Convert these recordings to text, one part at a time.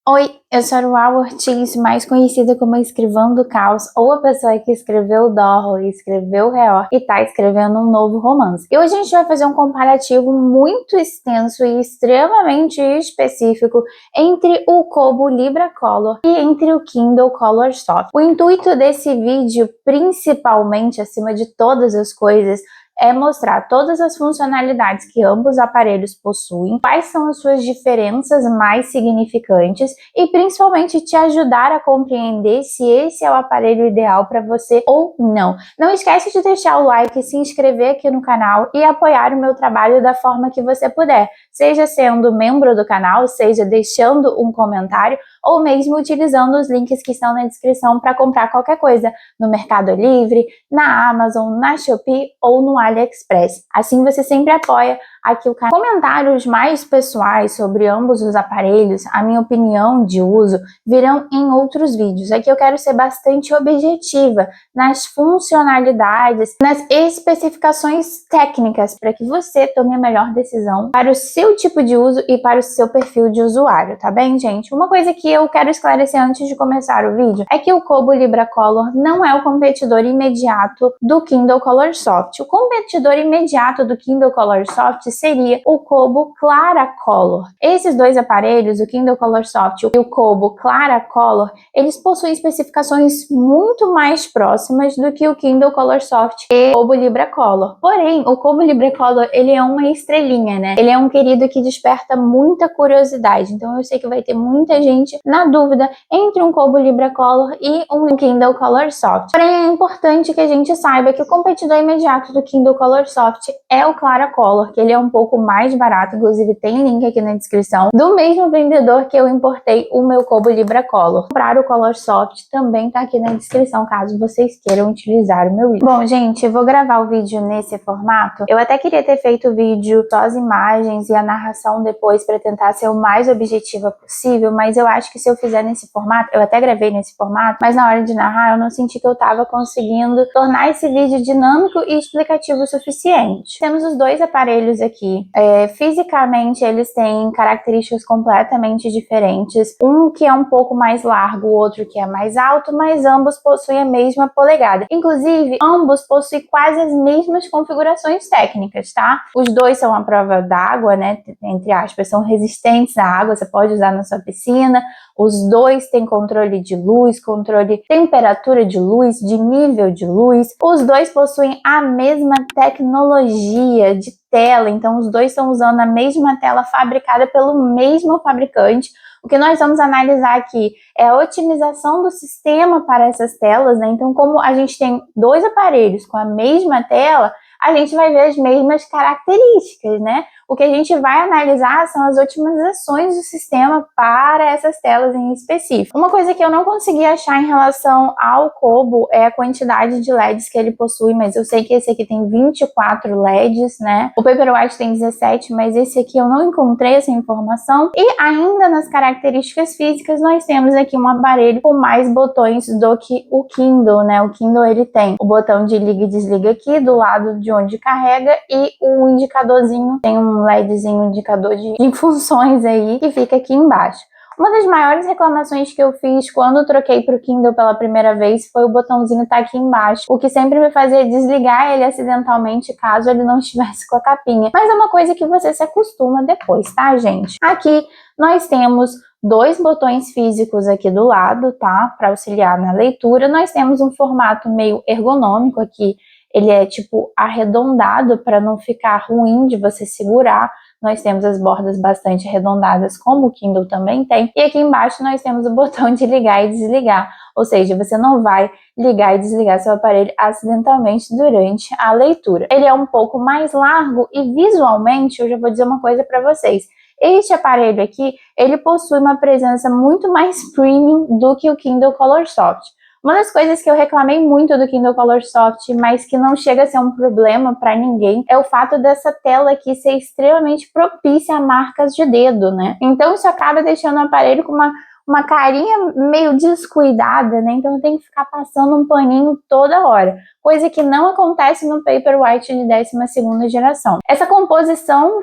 Oi, eu sou a Rual Ortiz, mais conhecida como a Escrivã do Caos, ou a pessoa que escreveu Dorro e escreveu Reor e tá escrevendo um novo romance. E hoje a gente vai fazer um comparativo muito extenso e extremamente específico entre o Kobo Libra Color e entre o Kindle Color Soft. O intuito desse vídeo, principalmente acima de todas as coisas, é mostrar todas as funcionalidades que ambos aparelhos possuem, quais são as suas diferenças mais significantes e principalmente te ajudar a compreender se esse é o aparelho ideal para você ou não. Não esquece de deixar o like, se inscrever aqui no canal e apoiar o meu trabalho da forma que você puder, seja sendo membro do canal, seja deixando um comentário ou mesmo utilizando os links que estão na descrição para comprar qualquer coisa no Mercado Livre, na Amazon, na Shopee ou no AliExpress. Assim você sempre apoia aqui o canal. Comentários mais pessoais sobre ambos os aparelhos, a minha opinião de uso, virão em outros vídeos. Aqui eu quero ser bastante objetiva nas funcionalidades, nas especificações técnicas, para que você tome a melhor decisão para o seu tipo de uso e para o seu perfil de usuário, tá bem, gente? Uma coisa que eu quero esclarecer antes de começar o vídeo é que o Kobo Libra Color não é o competidor imediato do Kindle Color Soft. O competidor imediato do Kindle Color Soft seria o Kobo Clara Color. Esses dois aparelhos, o Kindle Color Soft e o Kobo Clara Color, eles possuem especificações muito mais próximas do que o Kindle Color Soft e o Kobo Libra Color. Porém, o Kobo Libra Color, ele é uma estrelinha, né? Ele é um querido que desperta muita curiosidade. Então eu sei que vai ter muita gente na dúvida entre um Kobo Libra Color e um Kindle Color Soft. Porém, é importante que a gente saiba que o competidor imediato do Kindle Color Soft é o Clara Color, que ele é um pouco mais barato, inclusive tem link aqui na descrição, do mesmo vendedor que eu importei o meu Kobo Libra Color. Comprar o Color Soft também tá aqui na descrição, caso vocês queiram utilizar o meu vídeo. Bom, gente, eu vou gravar o vídeo nesse formato. Eu até queria ter feito o vídeo só as imagens e a narração depois para tentar ser o mais objetiva possível, mas eu acho que se eu fizer nesse formato, eu até gravei nesse formato, mas na hora de narrar eu não senti que eu tava conseguindo tornar esse vídeo dinâmico e explicativo o suficiente. Temos os dois aparelhos aqui. Fisicamente eles têm características completamente diferentes. Um que é um pouco mais largo, o outro que é mais alto, mas ambos possuem a mesma polegada. Inclusive, ambos possuem quase as mesmas configurações técnicas, tá? Os dois são à prova d'água, né? Entre aspas, são resistentes à água, você pode usar na sua piscina. Os dois têm controle de luz, controle de temperatura de luz, de nível de luz. Os dois possuem a mesma tecnologia de tela, então os dois estão usando a mesma tela fabricada pelo mesmo fabricante. O que nós vamos analisar aqui é a otimização do sistema para essas telas, né? Então, como a gente tem dois aparelhos com a mesma tela, a gente vai ver as mesmas características, né? O que a gente vai analisar são as otimizações do sistema para essas telas em específico. Uma coisa que eu não consegui achar em relação ao Kobo é a quantidade de LEDs que ele possui, mas eu sei que esse aqui tem 24 LEDs, né? O Paperwhite tem 17, mas esse aqui eu não encontrei essa informação. E ainda nas características físicas, nós temos aqui um aparelho com mais botões do que o Kindle, né? O Kindle, ele tem o botão de liga e desliga aqui do lado de onde carrega e o indicadorzinho, tem um LEDzinho indicador de funções aí que fica aqui embaixo. Uma das maiores reclamações que eu fiz quando troquei para o Kindle pela primeira vez foi o botãozinho estar aqui embaixo, o que sempre me fazia desligar ele acidentalmente caso ele não estivesse com a capinha. Mas é uma coisa que você se acostuma depois, tá, gente? Aqui nós temos dois botões físicos aqui do lado, tá? Para auxiliar na leitura. Nós temos um formato meio ergonômico aqui. Ele é tipo arredondado para não ficar ruim de você segurar. Nós temos as bordas bastante arredondadas, como o Kindle também tem. E aqui embaixo nós temos o botão de ligar e desligar. Ou seja, você não vai ligar e desligar seu aparelho acidentalmente durante a leitura. Ele é um pouco mais largo e visualmente, eu já vou dizer uma coisa para vocês. Este aparelho aqui, ele possui uma presença muito mais premium do que o Kindle Color Soft. Uma das coisas que eu reclamei muito do Kindle Color Soft, mas que não chega a ser um problema para ninguém, é o fato dessa tela aqui ser extremamente propícia a marcas de dedo, né? Então isso acaba deixando o aparelho com uma carinha meio descuidada, né? Então tem que ficar passando um paninho toda hora, coisa que não acontece no Paperwhite de 12ª geração. Essa composição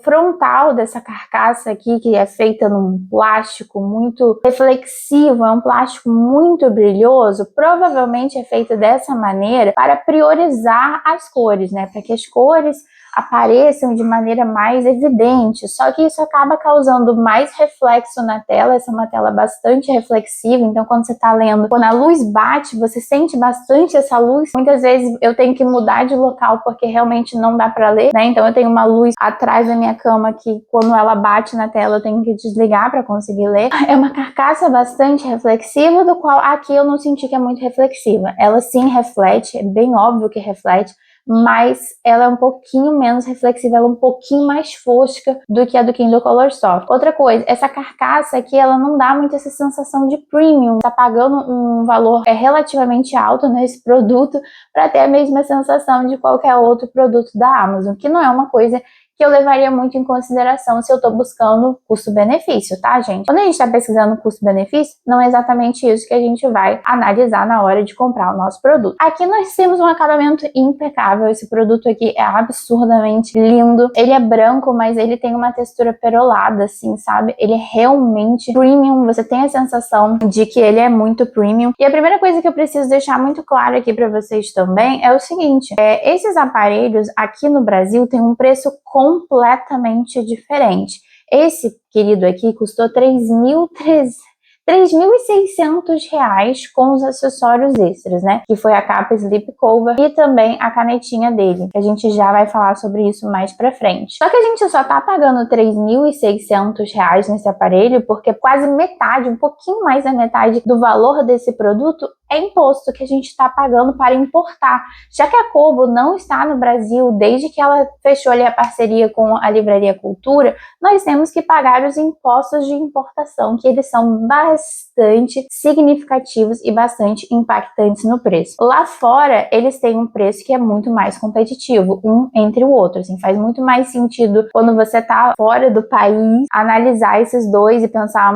frontal dessa carcaça aqui, que é feita num plástico muito reflexivo, é um plástico muito brilhoso, provavelmente é feita dessa maneira para priorizar as cores, né? Para que as cores apareçam de maneira mais evidente, só que isso acaba causando mais reflexo na tela. Essa é uma tela bastante reflexiva, então quando você está lendo, quando a luz bate, você sente bastante essa luz. Muitas vezes eu tenho que mudar de local porque realmente não dá para ler, né? Então eu tenho uma luz atrás da minha cama que quando ela bate na tela eu tenho que desligar para conseguir ler. É uma carcaça bastante reflexiva, do qual aqui eu não senti que é muito reflexiva. Ela sim reflete, é bem óbvio que reflete, mas ela é um pouquinho menos reflexiva, ela é um pouquinho mais fosca do que a do Kindle Color Soft. Outra coisa, essa carcaça aqui, ela não dá muito essa sensação de premium, tá pagando um valor relativamente alto nesse produto para ter a mesma sensação de qualquer outro produto da Amazon, que não é uma coisa que eu levaria muito em consideração se eu estou buscando custo-benefício, tá, gente? Quando a gente está pesquisando custo-benefício, não é exatamente isso que a gente vai analisar na hora de comprar o nosso produto. Aqui nós temos um acabamento impecável. Esse produto aqui é absurdamente lindo. Ele é branco, mas ele tem uma textura perolada, assim, sabe? Ele é realmente premium. Você tem a sensação de que ele é muito premium. E a primeira coisa que eu preciso deixar muito claro aqui para vocês também é o seguinte: esses aparelhos aqui no Brasil têm um preço completamente diferente. Esse querido aqui custou R$3.600 com os acessórios extras, né? Que foi a capa Sleep Cover e também a canetinha dele. A gente já vai falar sobre isso mais pra frente. Só que a gente só tá pagando R$3.600 nesse aparelho porque quase metade, um pouquinho mais da metade do valor desse produto é imposto que a gente está pagando para importar. Já que a Kobo não está no Brasil desde que ela fechou ali a parceria com a Livraria Cultura, nós temos que pagar os impostos de importação, que eles são bastante significativos e bastante impactantes no preço. Lá fora, eles têm um preço que é muito mais competitivo, um entre o outro. Assim, faz muito mais sentido quando você está fora do país analisar esses dois e pensar,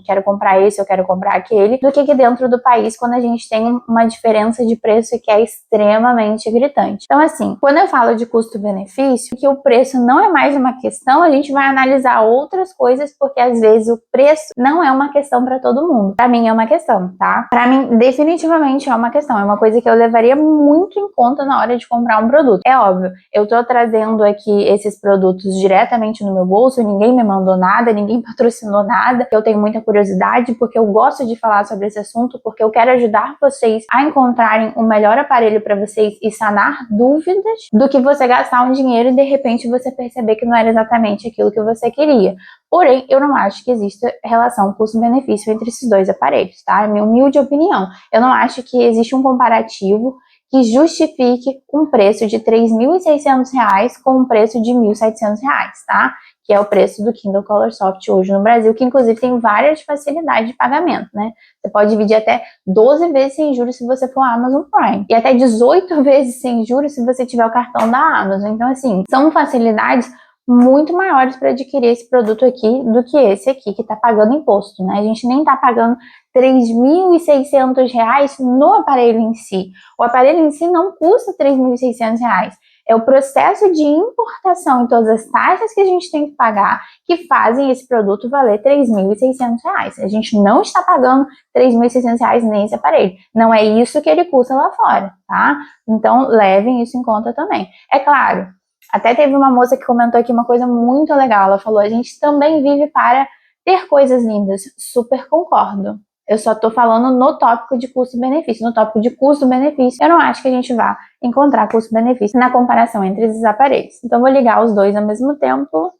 quero comprar esse, eu quero comprar aquele, do que dentro do país, quando a gente tem uma diferença de preço que é extremamente gritante. Então, assim, quando eu falo de custo-benefício, que o preço não é mais uma questão, a gente vai analisar outras coisas, porque às vezes o preço não é uma questão para todo mundo. Para mim é uma questão, tá? Para mim, definitivamente é uma questão. É uma coisa que eu levaria muito em conta na hora de comprar um produto. É óbvio, eu tô trazendo aqui esses produtos diretamente no meu bolso, ninguém me mandou nada, ninguém patrocinou nada. Eu tenho muita curiosidade, porque eu gosto de falar sobre esse assunto, porque eu quero ajudar vocês a encontrarem o melhor aparelho para vocês e sanar dúvidas, do que você gastar um dinheiro e de repente você perceber que não era exatamente aquilo que você queria. Porém, eu não acho que exista relação custo-benefício entre esses dois aparelhos, tá? É minha humilde opinião. Eu não acho que existe um comparativo que justifique um preço de R$3.600 com um preço de R$1.700, tá? Que é o preço do Kindle Color Soft hoje no Brasil, que inclusive tem várias facilidades de pagamento, né? Você pode dividir até 12 vezes sem juros se você for Amazon Prime, e até 18 vezes sem juros se você tiver o cartão da Amazon. Então, assim, são facilidades muito maiores para adquirir esse produto aqui do que esse aqui, que está pagando imposto, né? A gente nem está pagando R$3.600 no aparelho em si. O aparelho em si não custa R$3.600. É o processo de importação e todas as taxas que a gente tem que pagar que fazem esse produto valer R$3.600. A gente não está pagando R$3.600 nesse aparelho. Não é isso que ele custa lá fora, tá? Então, levem isso em conta também. É claro, até teve uma moça que comentou aqui uma coisa muito legal. Ela falou, a gente também vive para ter coisas lindas. Super concordo. Eu só tô falando no tópico de custo-benefício. No tópico de custo-benefício, eu não acho que a gente vá encontrar custo-benefício na comparação entre esses aparelhos. Então, vou ligar os dois ao mesmo tempo.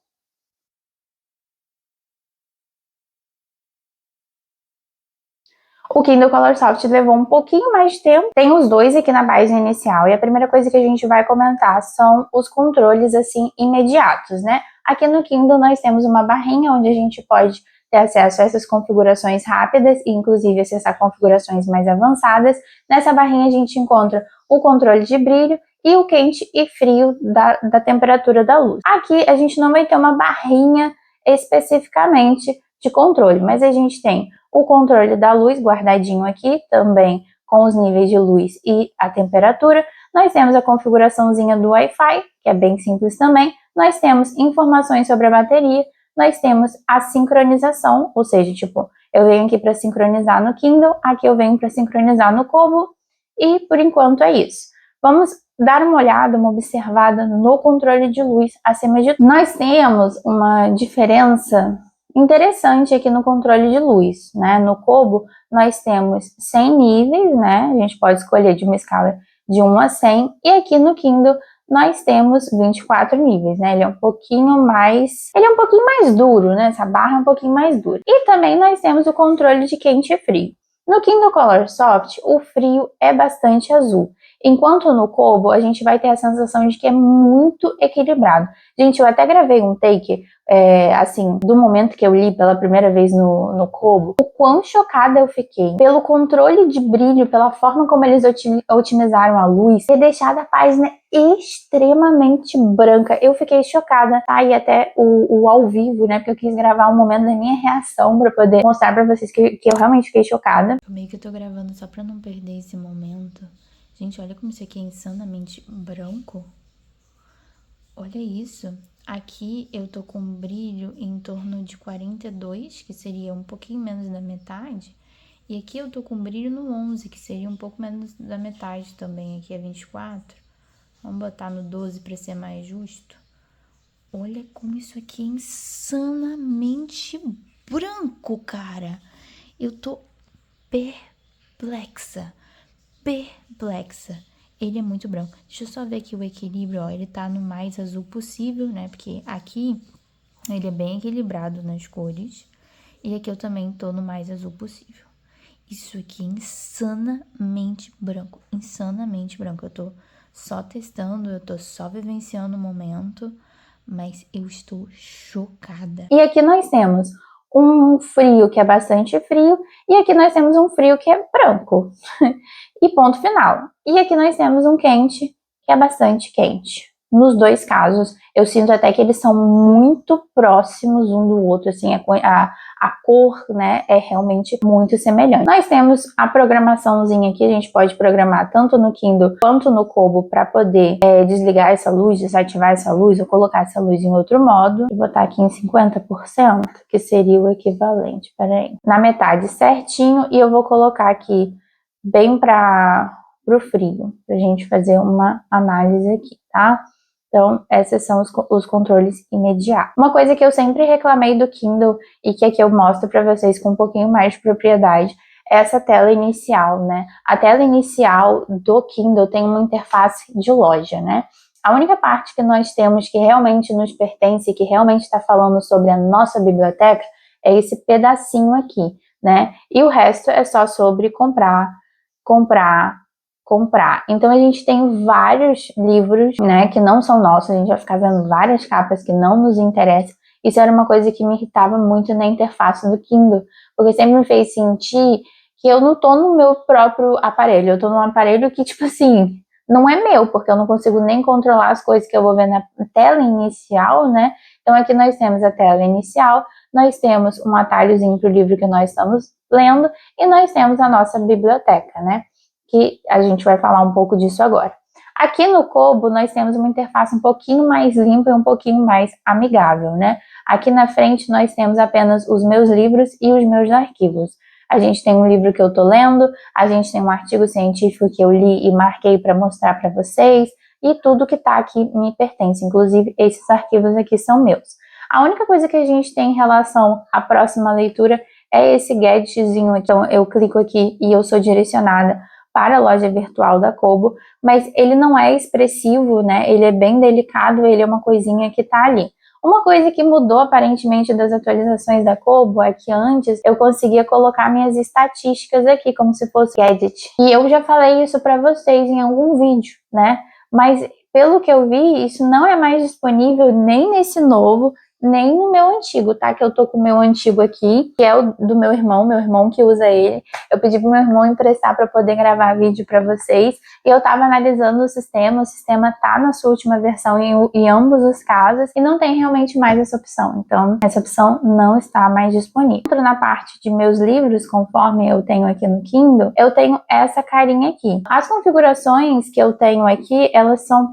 O Kindle Color Soft levou um pouquinho mais de tempo. Tem os dois aqui na página inicial. E a primeira coisa que a gente vai comentar são os controles, assim, imediatos, né? Aqui no Kindle nós temos uma barrinha onde a gente pode ter acesso a essas configurações rápidas e inclusive acessar configurações mais avançadas. Nessa barrinha a gente encontra o controle de brilho e o quente e frio da temperatura da luz. Aqui a gente não vai ter uma barrinha especificamente de controle, mas a gente tem o controle da luz guardadinho aqui, também com os níveis de luz e a temperatura. Nós temos a configuraçãozinha do Wi-Fi, que é bem simples também. Nós temos informações sobre a bateria, nós temos a sincronização, ou seja, tipo, eu venho aqui para sincronizar no Kindle, aqui eu venho para sincronizar no Kobo, e por enquanto é isso. Vamos dar uma olhada, uma observada no controle de luz acima de tudo. Nós temos uma diferença interessante aqui no controle de luz, né? No Kobo, nós temos 100 níveis, né? A gente pode escolher de uma escala de 1 a 100, e aqui no Kindle nós temos 24 níveis, né? Ele é um pouquinho mais duro, né? Essa barra é um pouquinho mais dura. E também nós temos o controle de quente e frio. No Kindle Color Soft, o frio é bastante azul, enquanto no Kobo a gente vai ter a sensação de que é muito equilibrado. Gente, eu até gravei um take, assim, do momento que eu li pela primeira vez no Kobo, o quão chocada eu fiquei pelo controle de brilho, pela forma como eles otimizaram a luz, ter deixado a página extremamente branca. Eu fiquei chocada, tá? E até o ao vivo, né? Porque eu quis gravar um momento da minha reação pra poder mostrar pra vocês que eu realmente fiquei chocada. Meio que eu tô gravando só pra não perder esse momento. Gente, olha como isso aqui é insanamente branco. Olha isso. Aqui eu tô com um brilho em torno de 42, que seria um pouquinho menos da metade. E aqui eu tô com um brilho no 11, que seria um pouco menos da metade também. Aqui é 24. Vamos botar no 12 para ser mais justo. Olha como isso aqui é insanamente branco, cara. Eu tô perplexa. Ele é muito branco. Deixa eu só ver aqui o equilíbrio, ó. Ele tá no mais azul possível, né? Porque aqui ele é bem equilibrado nas cores. E aqui eu também tô no mais azul possível. Isso aqui é insanamente branco. Insanamente branco. Eu tô só testando, eu tô só vivenciando o momento, mas eu estou chocada. E aqui nós temos um frio que é bastante frio, e aqui nós temos um frio que é branco. E ponto final. E aqui nós temos um quente que é bastante quente. Nos dois casos, eu sinto até que eles são muito próximos um do outro, assim, a cor, né, é realmente muito semelhante. Nós temos a programaçãozinha aqui, a gente pode programar tanto no Kindle quanto no Kobo para poder desligar essa luz, desativar essa luz, ou colocar essa luz em outro modo. Vou botar aqui em 50%, que seria o equivalente, peraí, na metade certinho, e eu vou colocar aqui bem para o frio, pra gente fazer uma análise aqui, tá? Então, esses são os controles imediatos. Uma coisa que eu sempre reclamei do Kindle e que aqui eu mostro para vocês com um pouquinho mais de propriedade é essa tela inicial, né? A tela inicial do Kindle tem uma interface de loja, né? A única parte que nós temos que realmente nos pertence, que realmente está falando sobre a nossa biblioteca, é esse pedacinho aqui, né? E o resto é só sobre comprar. Então a gente tem vários livros, né, que não são nossos, a gente vai ficar vendo várias capas que não nos interessam. Isso era uma coisa que me irritava muito na interface do Kindle, porque sempre me fez sentir que eu não tô no meu próprio aparelho, eu tô num aparelho que, tipo assim, não é meu, porque eu não consigo nem controlar as coisas que eu vou ver na tela inicial, né? Então aqui nós temos a tela inicial, nós temos um atalhozinho para o livro que nós estamos lendo, e nós temos a nossa biblioteca, né? Que a gente vai falar um pouco disso agora. Aqui no Kobo, nós temos uma interface um pouquinho mais limpa e um pouquinho mais amigável, né? Aqui na frente, nós temos apenas os meus livros e os meus arquivos. A gente tem um livro que eu tô lendo, a gente tem um artigo científico que eu li e marquei para mostrar para vocês, e tudo que tá aqui me pertence, inclusive esses arquivos aqui são meus. A única coisa que a gente tem em relação à próxima leitura é esse gadgetzinho aqui. Então, eu clico aqui e eu sou direcionada para a loja virtual da Kobo, mas ele não é expressivo, né? Ele é bem delicado, ele é uma coisinha que tá ali. Uma coisa que mudou aparentemente das atualizações da Kobo é que antes eu conseguia colocar minhas estatísticas aqui como se fosse gadget. E eu já falei isso para vocês em algum vídeo, né? Mas pelo que eu vi, isso não é mais disponível nem nesse novo, nem no meu antigo, tá? Que eu tô com o meu antigo aqui, que é o do meu irmão que usa ele. Eu pedi pro meu irmão emprestar para poder gravar vídeo para vocês. E eu tava analisando o sistema tá na sua última versão em ambos os casos e não tem realmente mais essa opção. Então, essa opção não está mais disponível. Entro na parte de meus livros, conforme eu tenho aqui no Kindle, eu tenho essa carinha aqui. As configurações que eu tenho aqui, elas são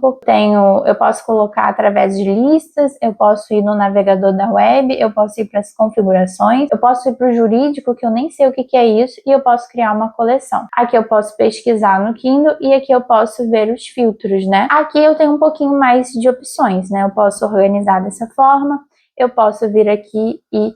eu posso colocar através de listas, eu posso ir no navegador da web, eu posso ir para as configurações, eu posso ir para o jurídico, que eu nem sei o que é isso, e eu posso criar uma coleção. Aqui eu posso pesquisar no Kindle e aqui eu posso ver os filtros, né? Aqui eu tenho um pouquinho mais de opções, né? Eu posso organizar dessa forma, eu posso vir aqui e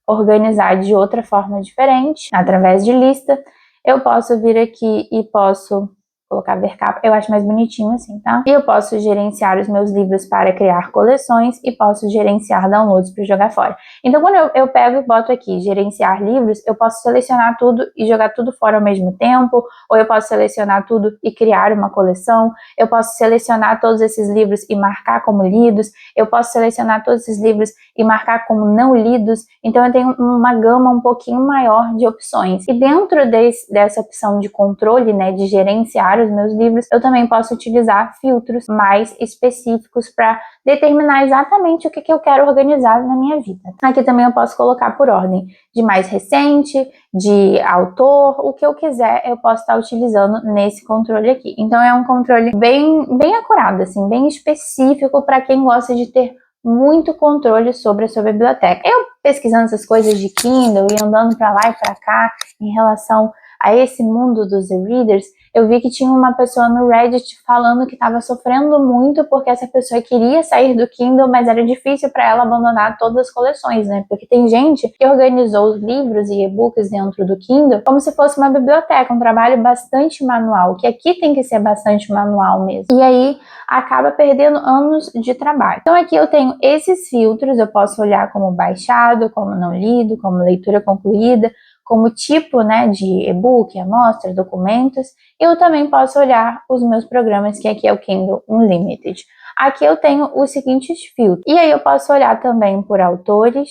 organizar de outra forma diferente, através de lista. Eu posso vir aqui e posso colocar ver capa, eu acho mais bonitinho assim, tá? E eu posso gerenciar os meus livros para criar coleções e posso gerenciar downloads para jogar fora. Então, quando eu pego e boto aqui gerenciar livros, eu posso selecionar tudo e jogar tudo fora ao mesmo tempo, ou eu posso selecionar tudo e criar uma coleção, eu posso selecionar todos esses livros e marcar como lidos, eu posso selecionar todos esses livros e marcar como não lidos. Então, eu tenho uma gama um pouquinho maior de opções. E dentro dessa opção de controle, né, de gerenciar os meus livros, eu também posso utilizar filtros mais específicos para determinar exatamente o que eu quero organizar na minha vida. Aqui também eu posso colocar por ordem de mais recente, de autor, o que eu quiser eu posso estar utilizando nesse controle aqui. Então é um controle bem acurado, assim, bem específico para quem gosta de ter muito controle sobre a sua biblioteca. Eu pesquisando essas coisas de Kindle e andando para lá e para cá em relação a esse mundo dos e-readers, eu vi que tinha uma pessoa no Reddit falando que estava sofrendo muito porque essa pessoa queria sair do Kindle, mas era difícil para ela abandonar todas as coleções, né? Porque tem gente que organizou os livros e e-books dentro do Kindle como se fosse uma biblioteca, um trabalho bastante manual, que aqui tem que ser bastante manual mesmo. E aí acaba perdendo anos de trabalho. Então aqui eu tenho esses filtros, eu posso olhar como baixado, como não lido, como leitura concluída, como tipo, né, de e-book, amostra, documentos. Eu também posso olhar os meus programas, que aqui é o Kindle Unlimited. Aqui eu tenho os seguintes filtros. E aí eu posso olhar também por autores,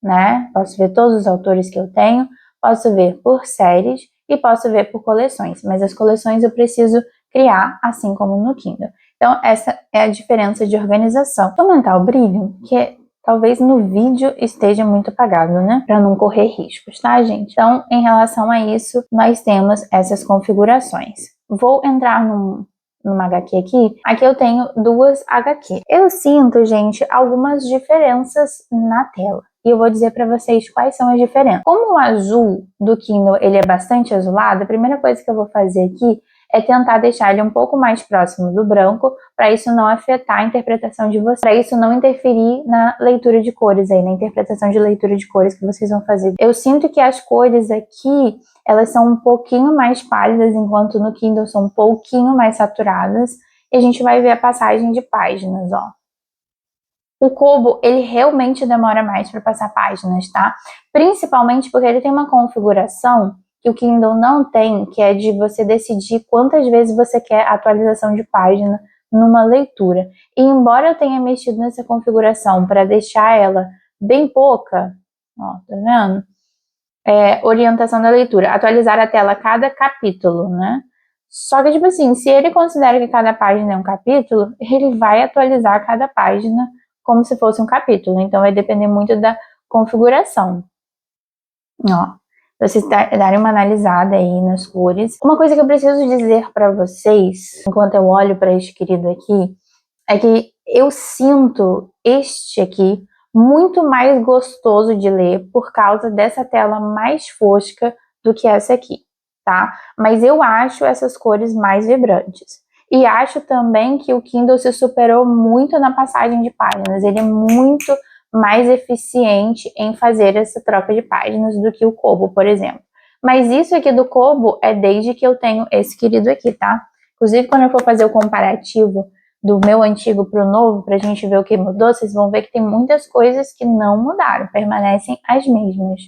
né? Posso ver todos os autores que eu tenho, posso ver por séries e posso ver por coleções. Mas as coleções eu preciso criar, assim como no Kindle. Então essa é a diferença de organização. Vou aumentar o brilho, que talvez no vídeo esteja muito apagado, né? Para não correr riscos, tá, gente? Então, em relação a isso, nós temos essas configurações. Vou entrar numa HQ aqui. Aqui eu tenho duas HQ. Eu sinto, gente, algumas diferenças na tela. E eu vou dizer para vocês quais são as diferenças. Como o azul do Kindle ele é bastante azulado, a primeira coisa que eu vou fazer aqui é tentar deixar ele um pouco mais próximo do branco, para isso não afetar a interpretação de vocês, para isso não interferir na leitura de cores aí, na interpretação de leitura de cores que vocês vão fazer. Eu sinto que as cores aqui, elas são um pouquinho mais pálidas, enquanto no Kindle são um pouquinho mais saturadas, e a gente vai ver a passagem de páginas, ó. O Kobo, ele realmente demora mais para passar páginas, tá? Principalmente porque ele tem uma configuração que o Kindle não tem, que é de você decidir quantas vezes você quer atualização de página numa leitura. E embora eu tenha mexido nessa configuração para deixar ela bem pouca, ó, tá vendo? Orientação da leitura, atualizar a tela a cada capítulo, né? Só que, tipo assim, se ele considera que cada página é um capítulo, ele vai atualizar cada página como se fosse um capítulo. Então, vai depender muito da configuração. Ó, vocês darem uma analisada aí nas cores. Uma coisa que eu preciso dizer para vocês, enquanto eu olho para este querido aqui, é que eu sinto este aqui muito mais gostoso de ler por causa dessa tela mais fosca do que essa aqui, tá? Mas eu acho essas cores mais vibrantes. E acho também que o Kindle se superou muito na passagem de páginas. Ele é muito mais eficiente em fazer essa troca de páginas do que o Kobo, por exemplo. Mas isso aqui do Kobo é desde que eu tenho esse querido aqui, tá? Inclusive, quando eu for fazer o comparativo do meu antigo para o novo, para a gente ver o que mudou, vocês vão ver que tem muitas coisas que não mudaram, permanecem as mesmas.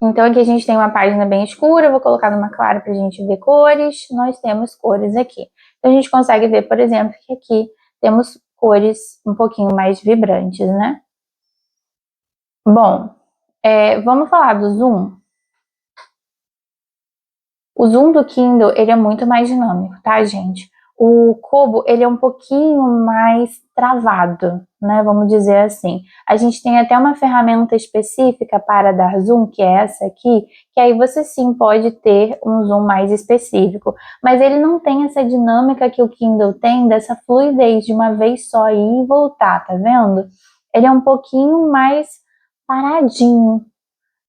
Então aqui a gente tem uma página bem escura, eu vou colocar numa clara para a gente ver cores, nós temos cores aqui. Então a gente consegue ver, por exemplo, que aqui temos cores um pouquinho mais vibrantes, né? Bom, vamos falar do zoom? O zoom do Kindle, ele é muito mais dinâmico, tá, gente? O Kobo, ele é um pouquinho mais travado, né? Vamos dizer assim. A gente tem até uma ferramenta específica para dar zoom, que é essa aqui, que aí você sim pode ter um zoom mais específico. Mas ele não tem essa dinâmica que o Kindle tem, dessa fluidez de uma vez só ir e voltar, tá vendo? Ele é um pouquinho mais paradinho,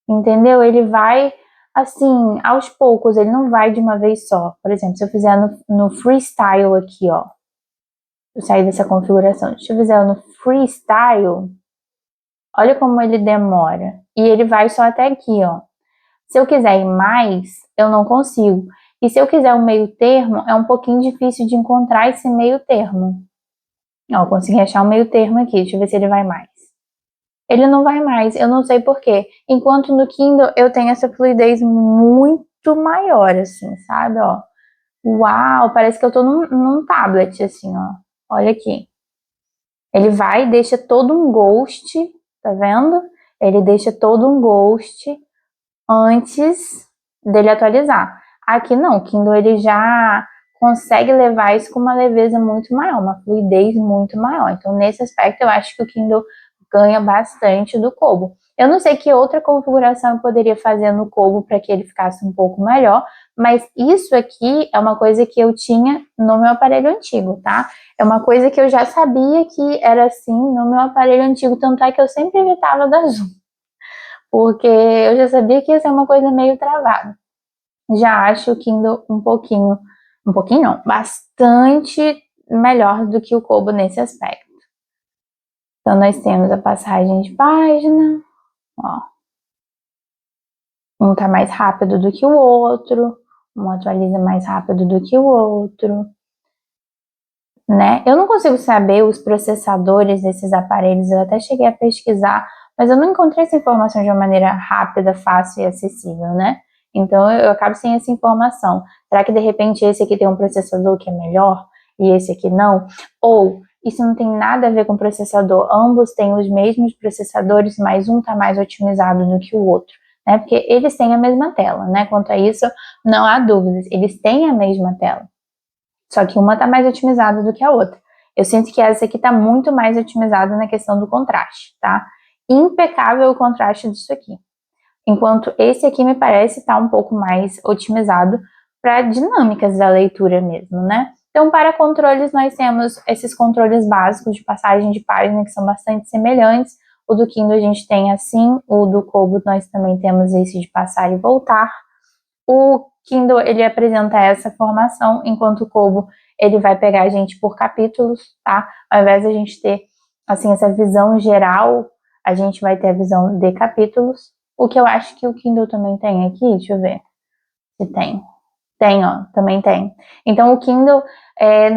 entendeu? Ele vai assim, aos poucos, ele não vai de uma vez só. Por exemplo, se eu fizer no freestyle aqui, ó, eu sair dessa configuração, se eu fizer no freestyle, olha como ele demora. E ele vai só até aqui, ó. Se eu quiser ir mais, eu não consigo. E se eu quiser um meio termo, é um pouquinho difícil de encontrar esse meio termo. Ó, eu consegui achar um meio termo aqui, deixa eu ver se ele vai mais. Ele não vai mais, eu não sei porquê. Enquanto no Kindle eu tenho essa fluidez muito maior, assim, sabe, ó. Uau, parece que eu tô num tablet, assim, ó. Olha aqui. Ele vai e deixa todo um ghost, tá vendo? Ele deixa todo um ghost antes dele atualizar. Aqui não, o Kindle ele já consegue levar isso com uma leveza muito maior, uma fluidez muito maior. Então, nesse aspecto, eu acho que o Kindle ganha bastante do Kobo. Eu não sei que outra configuração eu poderia fazer no Kobo para que ele ficasse um pouco melhor, mas isso aqui é uma coisa que eu tinha no meu aparelho antigo, tá? É uma coisa que eu já sabia que era assim no meu aparelho antigo, tanto é que eu sempre evitava dar zoom, porque eu já sabia que ia ser uma coisa meio travada. Já acho o Kindle um pouquinho não, bastante melhor do que o Kobo nesse aspecto. Então, nós temos a passagem de página, ó. Um tá mais rápido do que o outro, um atualiza mais rápido do que o outro, né? Eu não consigo saber os processadores desses aparelhos, eu até cheguei a pesquisar, mas eu não encontrei essa informação de uma maneira rápida, fácil e acessível, né? Então, eu acabo sem essa informação. Será que, de repente, esse aqui tem um processador que é melhor e esse aqui não? Ou isso não tem nada a ver com o processador, ambos têm os mesmos processadores, mas um está mais otimizado do que o outro, né? Porque eles têm a mesma tela, né? Quanto a isso, não há dúvidas, eles têm a mesma tela, só que uma está mais otimizada do que a outra. Eu sinto que essa aqui está muito mais otimizada na questão do contraste, tá? Impecável o contraste disso aqui. Enquanto esse aqui me parece estar um pouco mais otimizado para dinâmicas da leitura mesmo, né? Então, para controles, nós temos esses controles básicos de passagem de página, que são bastante semelhantes. O do Kindle a gente tem assim, o do Kobo nós também temos esse de passar e voltar. O Kindle, ele apresenta essa formação, enquanto o Kobo, ele vai pegar a gente por capítulos, tá? Ao invés de a gente ter, assim, essa visão geral, a gente vai ter a visão de capítulos. O que eu acho que o Kindle também tem aqui, deixa eu ver se tem. Tem, ó, também tem. Então, o Kindle,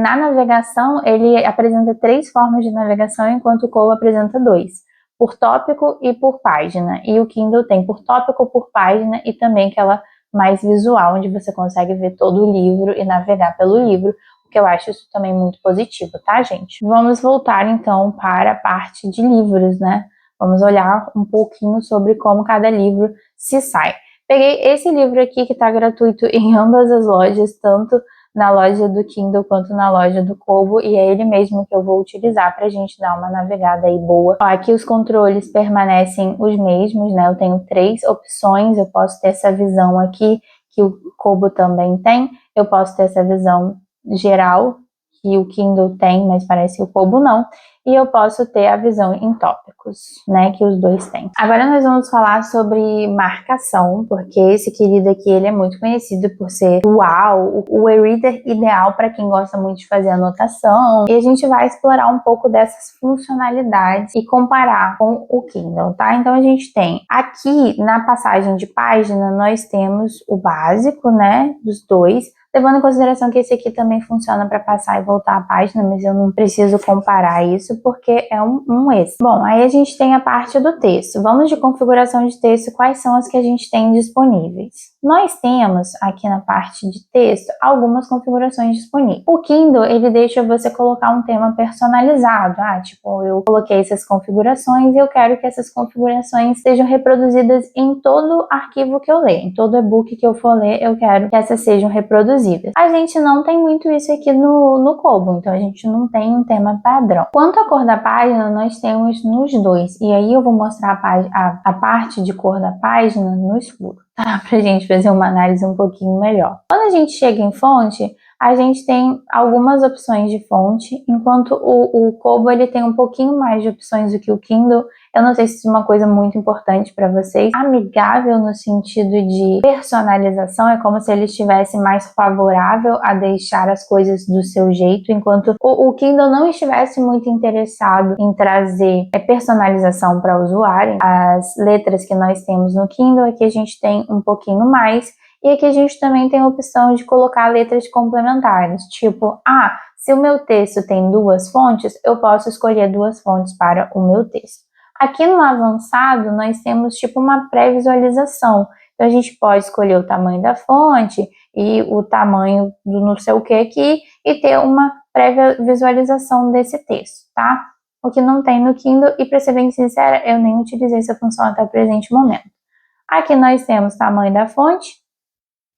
na navegação, ele apresenta 3 formas de navegação, enquanto o Kobo apresenta 2. Por tópico e por página. E o Kindle tem por tópico, por página e também aquela mais visual, onde você consegue ver todo o livro e navegar pelo livro, o que eu acho isso também muito positivo, tá, gente? Vamos voltar, então, para a parte de livros, né? Vamos olhar um pouquinho sobre como cada livro se sai. Peguei esse livro aqui que está gratuito em ambas as lojas, tanto na loja do Kindle quanto na loja do Kobo, e é ele mesmo que eu vou utilizar para a gente dar uma navegada aí boa. Ó, aqui os controles permanecem os mesmos, né? Eu tenho 3 opções, eu posso ter essa visão aqui, que o Kobo também tem, eu posso ter essa visão geral, que o Kindle tem, mas parece que o Kobo não, e eu posso ter a visão em tópicos, né, que os dois têm. Agora nós vamos falar sobre marcação, porque esse querido aqui, ele é muito conhecido por ser o e-reader ideal para quem gosta muito de fazer anotação, e a gente vai explorar um pouco dessas funcionalidades e comparar com o Kindle, tá? Então a gente tem aqui na passagem de página, nós temos o básico, né, dos dois. levando em consideração que esse aqui também funciona para passar e voltar a página, mas eu não preciso comparar isso porque é um esse. Bom, aí a gente tem a parte do texto. Vamos de configuração de texto, quais são as que a gente tem disponíveis? Nós temos aqui na parte de texto algumas configurações disponíveis. O Kindle, ele deixa você colocar um tema personalizado. Tipo, eu coloquei essas configurações e eu quero que essas configurações sejam reproduzidas em todo arquivo que eu ler, em todo e-book que eu for ler, eu quero que essas sejam reproduzidas. A gente não tem muito isso aqui no Kobo, então a gente não tem um tema padrão. Quanto à cor da página, nós temos nos dois, e aí eu vou mostrar a parte de cor da página no escuro, tá? Pra gente fazer uma análise um pouquinho melhor. Quando a gente chega em fonte, a gente tem algumas opções de fonte, enquanto o Kobo ele tem um pouquinho mais de opções do que o Kindle. Eu não sei se isso é uma coisa muito importante para vocês. Amigável no sentido de personalização, é como se ele estivesse mais favorável a deixar as coisas do seu jeito, enquanto o Kindle não estivesse muito interessado em trazer personalização para o usuário. As letras que nós temos no Kindle, aqui a gente tem um pouquinho mais. E aqui a gente também tem a opção de colocar letras complementares, tipo, se o meu texto tem 2 fontes, eu posso escolher 2 fontes para o meu texto. Aqui no avançado, nós temos tipo uma pré-visualização. Então, a gente pode escolher o tamanho da fonte e o tamanho do não sei o que aqui e ter uma pré-visualização desse texto, tá? O que não tem no Kindle, e para ser bem sincera, eu nem utilizei essa função até o presente momento. Aqui nós temos tamanho da fonte,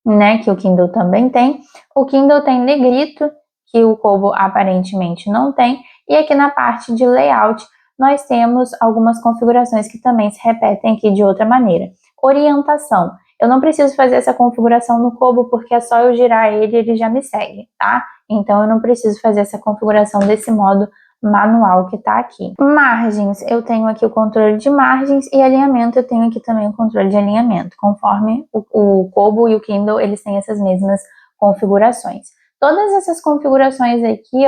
né, que o Kindle também tem. O Kindle tem negrito, que o Kobo aparentemente não tem. E aqui na parte de layout, nós temos algumas configurações que também se repetem aqui de outra maneira. Orientação. Eu não preciso fazer essa configuração no Kobo, porque é só eu girar ele já me segue, tá? Então eu não preciso fazer essa configuração desse modo manual que está aqui. Margens, eu tenho aqui o controle de margens, e alinhamento, eu tenho aqui também o controle de alinhamento, conforme o Kobo e o Kindle, eles têm essas mesmas configurações. Todas essas configurações aqui,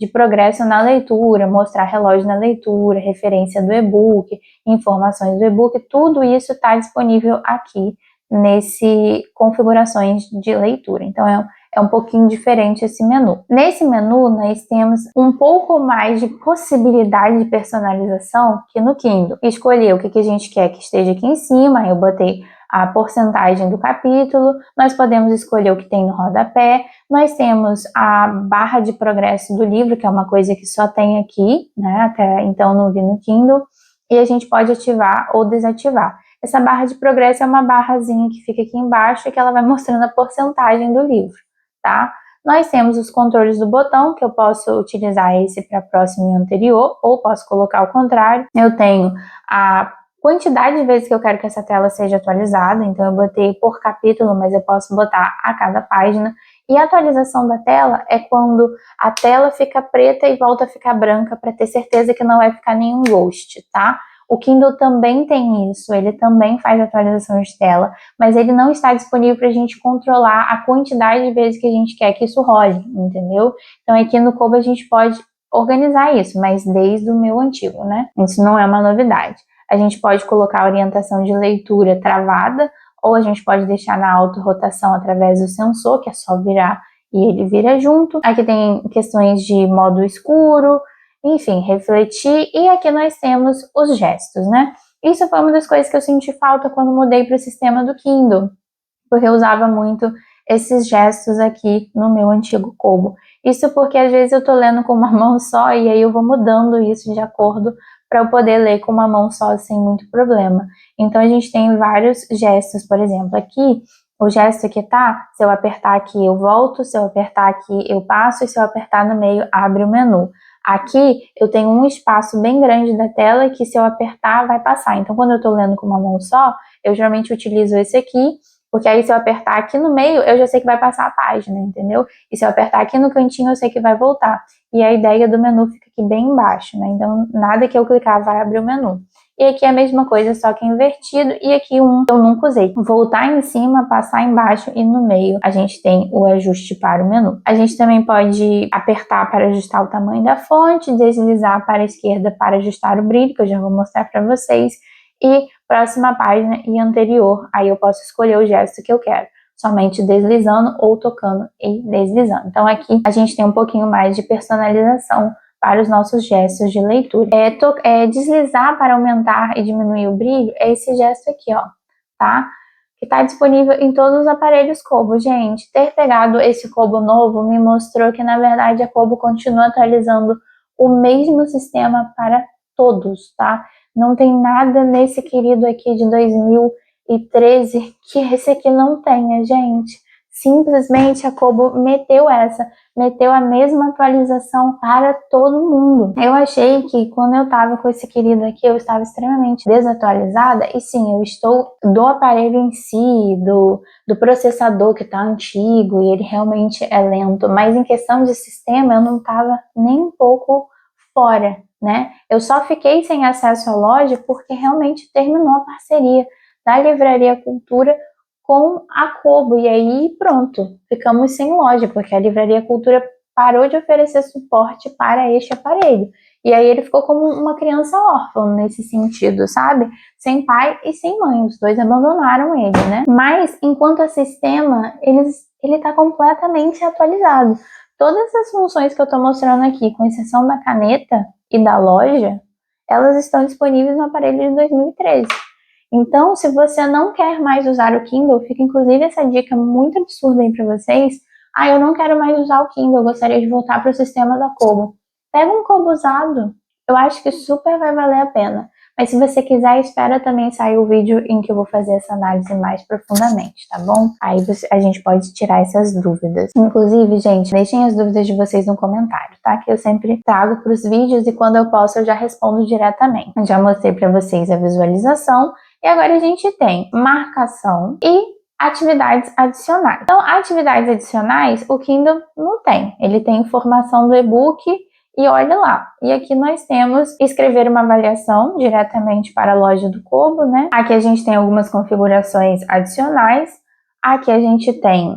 de progresso na leitura, mostrar relógio na leitura, referência do e-book, informações do e-book, tudo isso está disponível aqui nesse configurações de leitura. Então é um pouquinho diferente esse menu. Nesse menu, nós temos um pouco mais de possibilidade de personalização que no Kindle. Escolher o que a gente quer que esteja aqui em cima, eu botei a porcentagem do capítulo, nós podemos escolher o que tem no rodapé, nós temos a barra de progresso do livro, que é uma coisa que só tem aqui, né? Até então não vi no Kindle, e a gente pode ativar ou desativar. Essa barra de progresso é uma barrazinha que fica aqui embaixo e que ela vai mostrando a porcentagem do livro, tá? Nós temos os controles do botão, que eu posso utilizar esse para próximo e anterior, ou posso colocar o contrário. Eu tenho a quantidade de vezes que eu quero que essa tela seja atualizada, então eu botei por capítulo, mas eu posso botar a cada página. E a atualização da tela é quando a tela fica preta e volta a ficar branca, para ter certeza que não vai ficar nenhum ghost, tá? O Kindle também tem isso, ele também faz atualização de tela, mas ele não está disponível para a gente controlar a quantidade de vezes que a gente quer que isso role, entendeu? Então aqui no Kobo a gente pode organizar isso, mas desde o meu antigo, né? Isso não é uma novidade. A gente pode colocar a orientação de leitura travada, ou a gente pode deixar na auto-rotação através do sensor, que é só virar e ele vira junto. Aqui tem questões de modo escuro, enfim, refletir, e aqui nós temos os gestos, né? Isso foi uma das coisas que eu senti falta quando mudei para o sistema do Kindle, porque eu usava muito esses gestos aqui no meu antigo Kobo. Isso porque às vezes eu tô lendo com uma mão só e aí eu vou mudando isso de acordo para eu poder ler com uma mão só sem muito problema. Então a gente tem vários gestos, por exemplo, aqui o gesto que tá, se eu apertar aqui eu volto, se eu apertar aqui eu passo, e se eu apertar no meio abre o menu. Aqui eu tenho um espaço bem grande da tela que se eu apertar vai passar. Então quando eu estou lendo com uma mão só, eu geralmente utilizo esse aqui, porque aí se eu apertar aqui no meio, eu já sei que vai passar a página, entendeu? E se eu apertar aqui no cantinho, eu sei que vai voltar. E a ideia do menu fica aqui bem embaixo, né? Então nada que eu clicar vai abrir o menu. E aqui é a mesma coisa, só que invertido. E aqui um eu nunca usei. Voltar em cima, passar embaixo, e no meio a gente tem o ajuste para o menu. A gente também pode apertar para ajustar o tamanho da fonte, deslizar para a esquerda para ajustar o brilho, que eu já vou mostrar para vocês. E próxima página e anterior, aí eu posso escolher o gesto que eu quero. somente deslizando ou tocando e deslizando. Então aqui a gente tem um pouquinho mais de personalização para os nossos gestos de leitura. Deslizar para aumentar e diminuir o brilho é esse gesto aqui, ó, tá? Que está disponível em todos os aparelhos Kobo. Gente, ter pegado esse Kobo novo me mostrou que, na verdade, a Kobo continua atualizando o mesmo sistema para todos, tá? Não tem nada nesse querido aqui de 2013 que esse aqui não tenha, gente. Simplesmente a Kobo meteu a mesma atualização para todo mundo. Eu achei que quando eu tava com esse querido aqui, eu estava extremamente desatualizada, e sim, eu estou do aparelho em si, do processador que tá antigo, e ele realmente é lento, mas em questão de sistema, eu não tava nem um pouco fora, né? Eu só fiquei sem acesso à loja porque realmente terminou a parceria da Livraria Cultura com a Kobo, e aí pronto, ficamos sem loja, porque a Livraria Cultura parou de oferecer suporte para este aparelho. E aí ele ficou como uma criança órfã nesse sentido, sabe? Sem pai e sem mãe, os dois abandonaram ele, né? Mas, enquanto a sistema, ele tá completamente atualizado. Todas as funções que eu tô mostrando aqui, com exceção da caneta e da loja, elas estão disponíveis no aparelho de 2013. Então, se você não quer mais usar o Kindle, fica inclusive essa dica muito absurda aí para vocês. Eu não quero mais usar o Kindle, eu gostaria de voltar para o sistema da Kobo. Pega um Kobo usado, eu acho que super vai valer a pena. Mas se você quiser, espera também sair o vídeo em que eu vou fazer essa análise mais profundamente, tá bom? Aí a gente pode tirar essas dúvidas. Inclusive, gente, deixem as dúvidas de vocês no comentário, tá? Que eu sempre trago para os vídeos e quando eu posso eu já respondo diretamente. Eu já mostrei para vocês a visualização e agora a gente tem marcação e atividades adicionais. Então, atividades adicionais, o Kindle não tem. Ele tem informação do e-book e olha lá. E aqui nós temos escrever uma avaliação diretamente para a loja do Kobo, né? Aqui a gente tem algumas configurações adicionais. Aqui a gente tem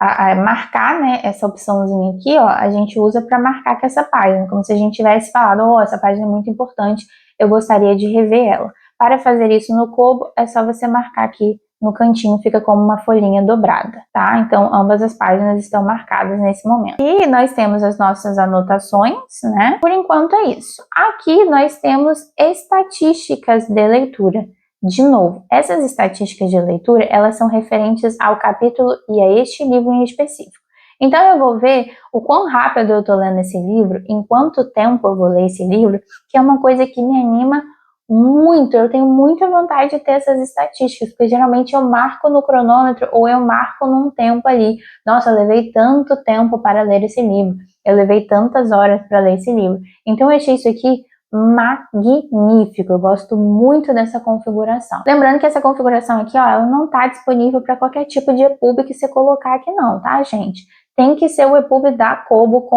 marcar, né? Essa opçãozinha aqui, ó, a gente usa para marcar que essa página, como se a gente tivesse falado, essa página é muito importante, eu gostaria de rever ela. Para fazer isso no Kobo, é só você marcar aqui no cantinho, fica como uma folhinha dobrada, tá? Então, ambas as páginas estão marcadas nesse momento. E nós temos as nossas anotações, né? Por enquanto é isso. Aqui nós temos estatísticas de leitura. De novo, essas estatísticas de leitura, elas são referentes ao capítulo e a este livro em específico. Então, eu vou ver o quão rápido eu tô lendo esse livro, em quanto tempo eu vou ler esse livro, que é uma coisa que me anima muito. Eu tenho muita vontade de ter essas estatísticas, porque geralmente eu marco no cronômetro ou eu marco num tempo ali. Nossa, eu levei tanto tempo para ler esse livro, eu levei tantas horas para ler esse livro. Então eu achei isso aqui magnífico, eu gosto muito dessa configuração. Lembrando que essa configuração aqui, ó, ela não está disponível para qualquer tipo de EPUB que você colocar aqui não, tá, gente? Tem que ser o EPUB da Kobo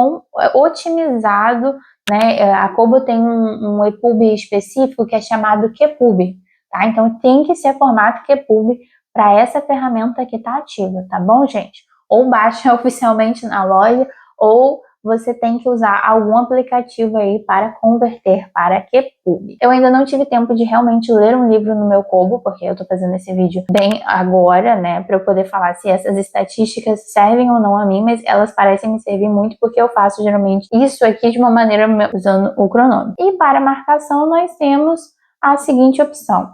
otimizado, né? A Kobo tem um EPUB específico que é chamado QPUB, tá? Então tem que ser formato QPUB para essa ferramenta que está ativa, tá bom, gente? Ou baixa oficialmente na loja, ou você tem que usar algum aplicativo aí para converter para QPUB. Eu ainda não tive tempo de realmente ler um livro no meu Kobo, porque eu tô fazendo esse vídeo bem agora, né, para eu poder falar se essas estatísticas servem ou não a mim, mas elas parecem me servir muito porque eu faço geralmente isso aqui de uma maneira usando o cronômetro. E para marcação nós temos a seguinte opção.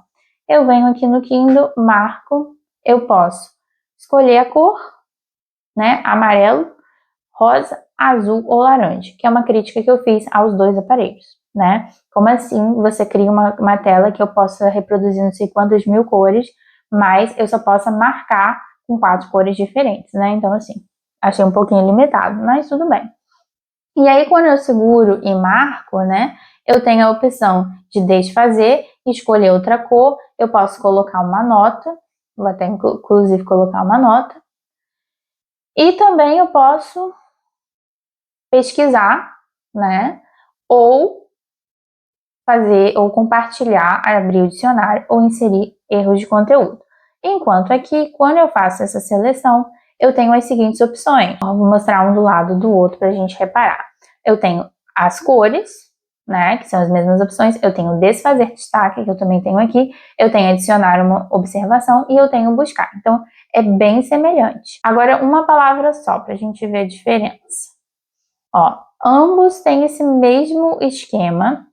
Eu venho aqui no Kindle, marco, eu posso escolher a cor, né, amarelo, rosa, azul ou laranja, que é uma crítica que eu fiz aos dois aparelhos, né? Como assim você cria uma tela que eu possa reproduzir não sei quantas mil cores, mas eu só possa marcar com 4 cores diferentes, né? Então, assim, achei um pouquinho limitado, mas tudo bem. E aí, quando eu seguro e marco, né, eu tenho a opção de desfazer e escolher outra cor, eu posso colocar uma nota, vou até inclusive colocar uma nota, e também eu posso pesquisar, né? Ou fazer, ou compartilhar, abrir o dicionário, ou inserir erros de conteúdo. Enquanto aqui, quando eu faço essa seleção, eu tenho as seguintes opções. Eu vou mostrar um do lado do outro para a gente reparar. Eu tenho as cores, né, que são as mesmas opções. Eu tenho desfazer destaque, que eu também tenho aqui, eu tenho adicionar uma observação e eu tenho buscar. Então, é bem semelhante. Agora, uma palavra só, para a gente ver a diferença. Ó, ambos têm esse mesmo esquema,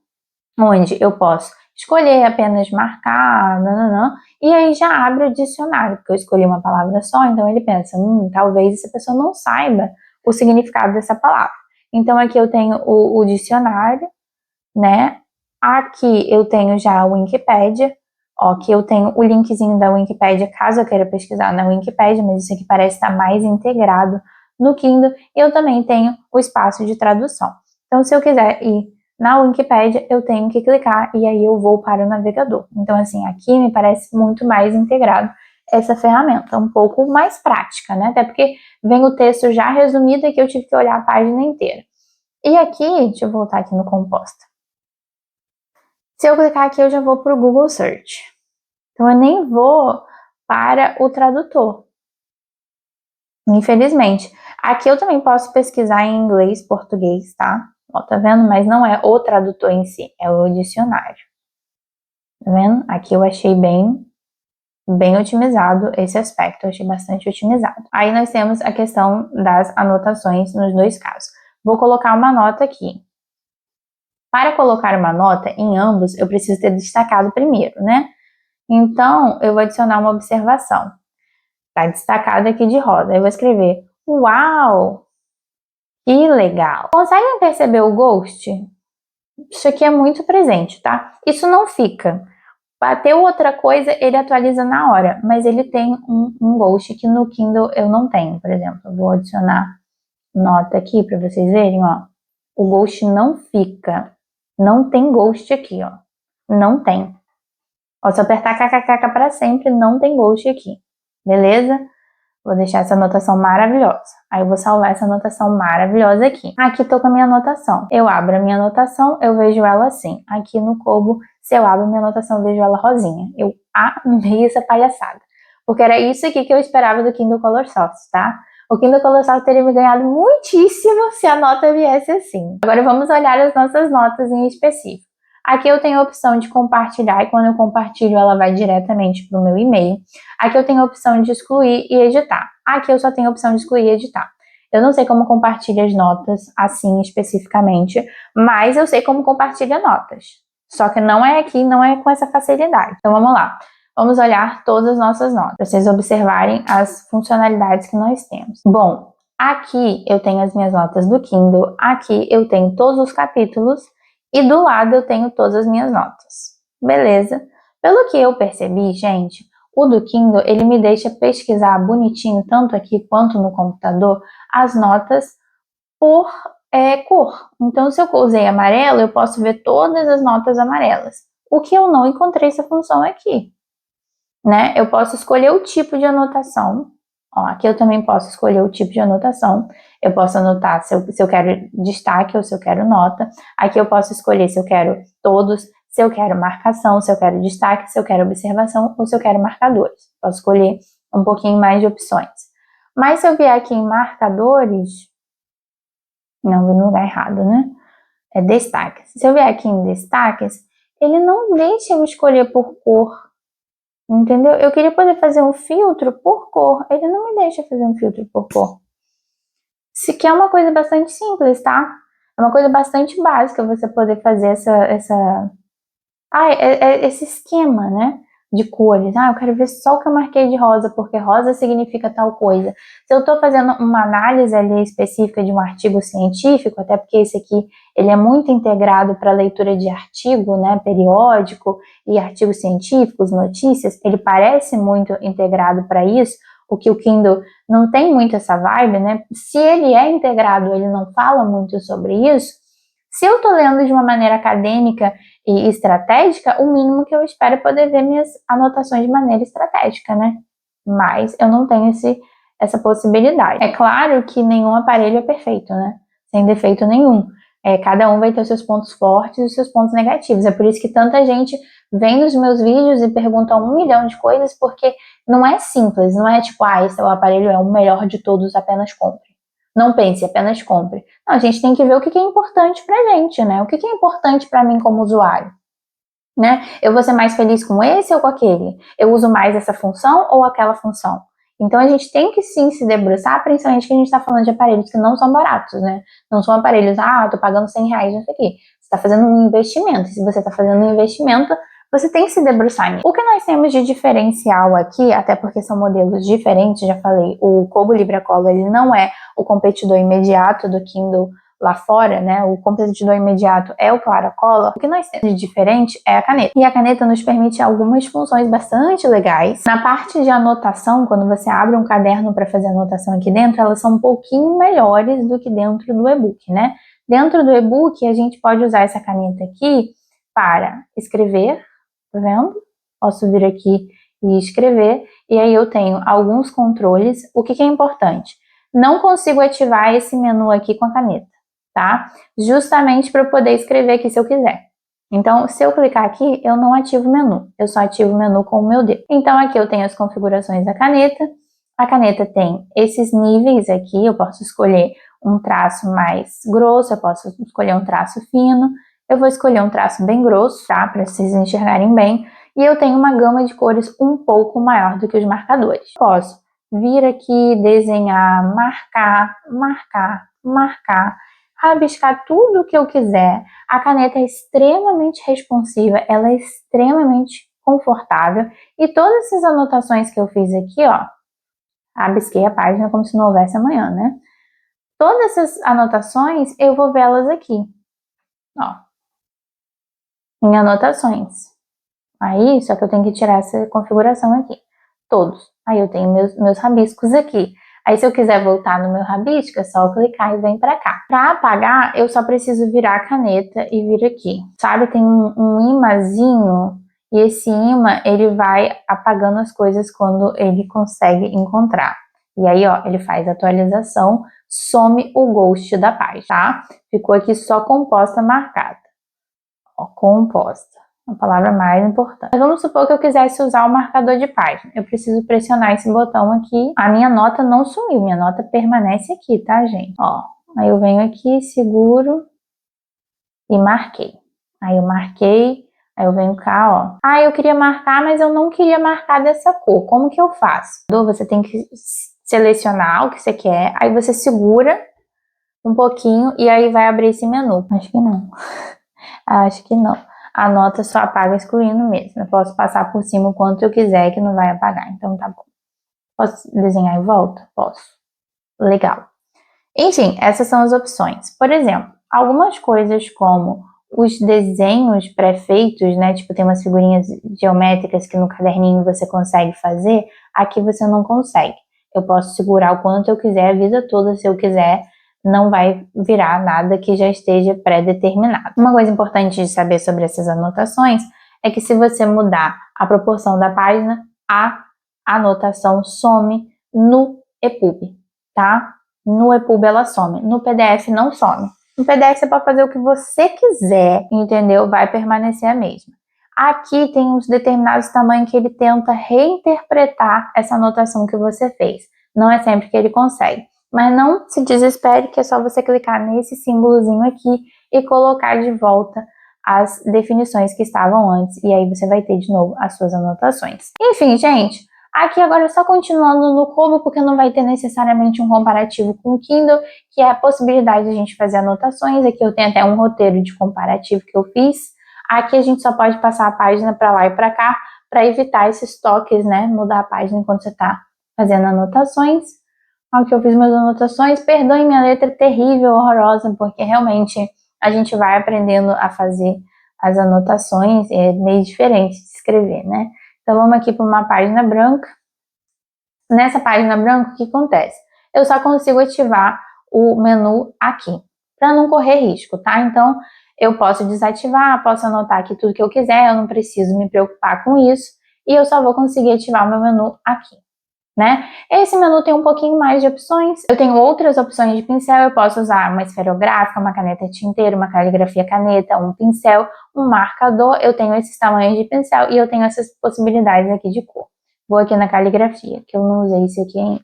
onde eu posso escolher apenas marcar, nananã, e aí já abre o dicionário, porque eu escolhi uma palavra só, então ele pensa, talvez essa pessoa não saiba o significado dessa palavra. Então aqui eu tenho o dicionário, né? Aqui eu tenho já o Wikipedia, ó, que eu tenho o linkzinho da Wikipedia, caso eu queira pesquisar na Wikipedia, mas isso aqui parece estar mais integrado no Kindle, e eu também tenho o espaço de tradução. Então, se eu quiser ir na Wikipedia, eu tenho que clicar e aí eu vou para o navegador. Então, assim, aqui me parece muito mais integrado essa ferramenta, um pouco mais prática, né? Até porque vem o texto já resumido e que eu tive que olhar a página inteira. E aqui, deixa eu voltar aqui no Composta. Se eu clicar aqui, eu já vou para o Google Search. Então, eu nem vou para o tradutor. Infelizmente. Aqui eu também posso pesquisar em inglês, português, tá? Ó, tá vendo? Mas não é o tradutor em si, é o dicionário. Tá vendo? Aqui eu achei bem otimizado esse aspecto, eu achei bastante otimizado. Aí nós temos a questão das anotações nos dois casos. Vou colocar uma nota aqui. Para colocar uma nota em ambos, eu preciso ter destacado primeiro, né? Então, eu vou adicionar uma observação. Tá destacado aqui de rosa. Eu vou escrever, uau, que legal. Conseguem perceber o ghost? Isso aqui é muito presente, tá? Isso não fica. Bateu outra coisa, ele atualiza na hora, mas ele tem um ghost que no Kindle eu não tenho, por exemplo. Eu vou adicionar nota aqui para vocês verem, ó. O ghost não fica. Não tem ghost aqui, ó. Não tem. Ó, se eu apertar kkkk para sempre, não tem ghost aqui. Beleza? Vou deixar essa anotação maravilhosa. Aí eu vou salvar essa anotação maravilhosa aqui. Aqui tô com a minha anotação. Eu abro a minha anotação, eu vejo ela assim. Aqui no Kobo, se eu abro a minha anotação, eu vejo ela rosinha. Eu amei essa palhaçada. Porque era isso aqui que eu esperava do Kindle Colorsoft, tá? O Kindle Colorsoft teria me ganhado muitíssimo se a nota viesse assim. Agora vamos olhar as nossas notas em específico. Aqui eu tenho a opção de compartilhar e quando eu compartilho ela vai diretamente para o meu e-mail. Aqui eu tenho a opção de excluir e editar. Aqui eu só tenho a opção de excluir e editar. Eu não sei como compartilha as notas assim especificamente, mas eu sei como compartilha notas. Só que não é aqui, não é com essa facilidade. Então vamos lá. Vamos olhar todas as nossas notas, para vocês observarem as funcionalidades que nós temos. Bom, aqui eu tenho as minhas notas do Kindle, aqui eu tenho todos os capítulos, e do lado eu tenho todas as minhas notas. Beleza? Pelo que eu percebi, gente, o do Kindle, ele me deixa pesquisar bonitinho, tanto aqui quanto no computador, as notas por cor. Então, se eu usei amarelo, eu posso ver todas as notas amarelas. O que eu não encontrei essa função aqui, né? Eu posso escolher o tipo de anotação. Ó, aqui eu também posso escolher o tipo de anotação. Eu posso anotar se eu quero destaque ou se eu quero nota. Aqui eu posso escolher se eu quero todos, se eu quero marcação, se eu quero destaque, se eu quero observação ou se eu quero marcadores. Posso escolher um pouquinho mais de opções. Mas se eu vier aqui em marcadores... Não, vou no lugar errado, né? É destaques. Se eu vier aqui em destaques, ele não deixa eu escolher por cor. Entendeu? Eu queria poder fazer um filtro por cor. Ele não me deixa fazer um filtro por cor. Isso aqui é uma coisa bastante simples, tá? É uma coisa bastante básica você poder fazer esse esquema, né? De cores. Eu quero ver só o que eu marquei de rosa, porque rosa significa tal coisa. Se eu estou fazendo uma análise ali específica de um artigo científico, até porque esse aqui ele é muito integrado para leitura de artigo, né? Periódico e artigos científicos, notícias, ele parece muito integrado para isso, o que o Kindle não tem muito essa vibe, né? Se ele é integrado, ele não fala muito sobre isso. Se eu estou lendo de uma maneira acadêmica e estratégica, o mínimo que eu espero é poder ver minhas anotações de maneira estratégica, né? Mas eu não tenho essa possibilidade. É claro que nenhum aparelho é perfeito, né? Sem defeito nenhum. Cada um vai ter os seus pontos fortes e os seus pontos negativos. É por isso que tanta gente vem nos meus vídeos e pergunta 1 milhão de coisas, porque não é simples, não é tipo, esse aparelho é o melhor de todos, apenas compre. Não pense, apenas compre. Não, a gente tem que ver o que é importante pra gente, né? O que é importante pra mim como usuário, né? Eu vou ser mais feliz com esse ou com aquele? Eu uso mais essa função ou aquela função? Então a gente tem que sim se debruçar, principalmente que a gente está falando de aparelhos que não são baratos, né? Não são aparelhos, tô pagando R$ 100 nisso aqui. Você está fazendo um investimento. Se você está fazendo um investimento, você tem que se debruçar nisso. O que nós temos de diferencial aqui, até porque são modelos diferentes, já falei, o Kobo Libra Colo, ele não é o competidor imediato do Kindle lá fora, né? O competidor imediato é o Claracola. O que nós temos de diferente é a caneta. E a caneta nos permite algumas funções bastante legais. Na parte de anotação, quando você abre um caderno para fazer anotação aqui dentro, elas são um pouquinho melhores do que dentro do e-book, né? Dentro do e-book, a gente pode usar essa caneta aqui para escrever, tá vendo? Posso vir aqui e escrever, e aí eu tenho alguns controles. O que é importante? Não consigo ativar esse menu aqui com a caneta, tá? Justamente para eu poder escrever aqui se eu quiser. Então, se eu clicar aqui, eu não ativo o menu, eu só ativo o menu com o meu dedo. Então, aqui eu tenho as configurações da caneta. A caneta tem esses níveis aqui, eu posso escolher um traço mais grosso, eu posso escolher um traço fino. Eu vou escolher um traço bem grosso, tá? Para vocês enxergarem bem. E eu tenho uma gama de cores um pouco maior do que os marcadores. Posso vir aqui, desenhar, marcar, marcar, marcar, rabiscar tudo o que eu quiser. A caneta é extremamente responsiva, ela é extremamente confortável. E todas essas anotações que eu fiz aqui, ó, rabisquei a página como se não houvesse amanhã, né? Todas essas anotações, eu vou vê-las aqui, ó, em anotações. Aí, só que eu tenho que tirar essa configuração aqui, todos. Aí eu tenho meus rabiscos aqui. Aí se eu quiser voltar no meu rabisco, é só clicar e vem pra cá. Pra apagar, eu só preciso virar a caneta e vir aqui. Sabe, tem um imazinho, e esse imã, ele vai apagando as coisas quando ele consegue encontrar. E aí, ó, ele faz a atualização, some o ghost da página, tá? Ficou aqui só composta marcada. Ó, composta. A palavra mais importante. Mas vamos supor que eu quisesse usar o marcador de página. Eu preciso pressionar esse botão aqui. A minha nota não sumiu, minha nota permanece aqui, tá, gente? Ó, aí eu venho aqui, seguro e marquei. Aí eu marquei, aí eu venho cá, ó. Eu queria marcar, mas eu não queria marcar dessa cor. Como que eu faço? Você tem que selecionar o que você quer, aí você segura um pouquinho e aí vai abrir esse menu. Acho que não. Acho que não. A nota só apaga excluindo mesmo. Eu posso passar por cima o quanto eu quiser que não vai apagar. Então tá bom. Posso desenhar em volta? Posso. Legal. Enfim, essas são as opções. Por exemplo, algumas coisas como os desenhos pré-feitos, né? Tipo, tem umas figurinhas geométricas que no caderninho você consegue fazer. Aqui você não consegue. Eu posso segurar o quanto eu quiser a vida toda se eu quiser. Não vai virar nada que já esteja pré-determinado. Uma coisa importante de saber sobre essas anotações é que se você mudar a proporção da página, a anotação some no EPUB, tá? No EPUB ela some, no PDF não some. No PDF você pode fazer o que você quiser, entendeu? Vai permanecer a mesma. Aqui tem uns determinados tamanhos que ele tenta reinterpretar essa anotação que você fez. Não é sempre que ele consegue. Mas não se desespere, que é só você clicar nesse símbolozinho aqui e colocar de volta as definições que estavam antes. E aí você vai ter de novo as suas anotações. Enfim, gente, aqui agora só continuando no Kobo, porque não vai ter necessariamente um comparativo com o Kindle, que é a possibilidade de a gente fazer anotações. Aqui eu tenho até um roteiro de comparativo que eu fiz. Aqui a gente só pode passar a página para lá e para cá, para evitar esses toques, né? Mudar a página enquanto você está fazendo anotações. Aqui eu fiz minhas anotações, perdoem minha letra terrível, horrorosa, porque realmente a gente vai aprendendo a fazer as anotações, é meio diferente de escrever, né? Então vamos aqui para uma página branca. Nessa página branca, o que acontece? Eu só consigo ativar o menu aqui, para não correr risco, tá? Então eu posso desativar, posso anotar aqui tudo que eu quiser, eu não preciso me preocupar com isso, e eu só vou conseguir ativar o meu menu aqui, né? Esse menu tem um pouquinho mais de opções. Eu tenho outras opções de pincel. Eu posso usar uma esferográfica, uma caneta tinteira, uma caligrafia caneta, um pincel, um marcador. Eu tenho esses tamanhos de pincel e eu tenho essas possibilidades aqui de cor. Vou aqui na caligrafia, que eu não usei esse aqui ainda.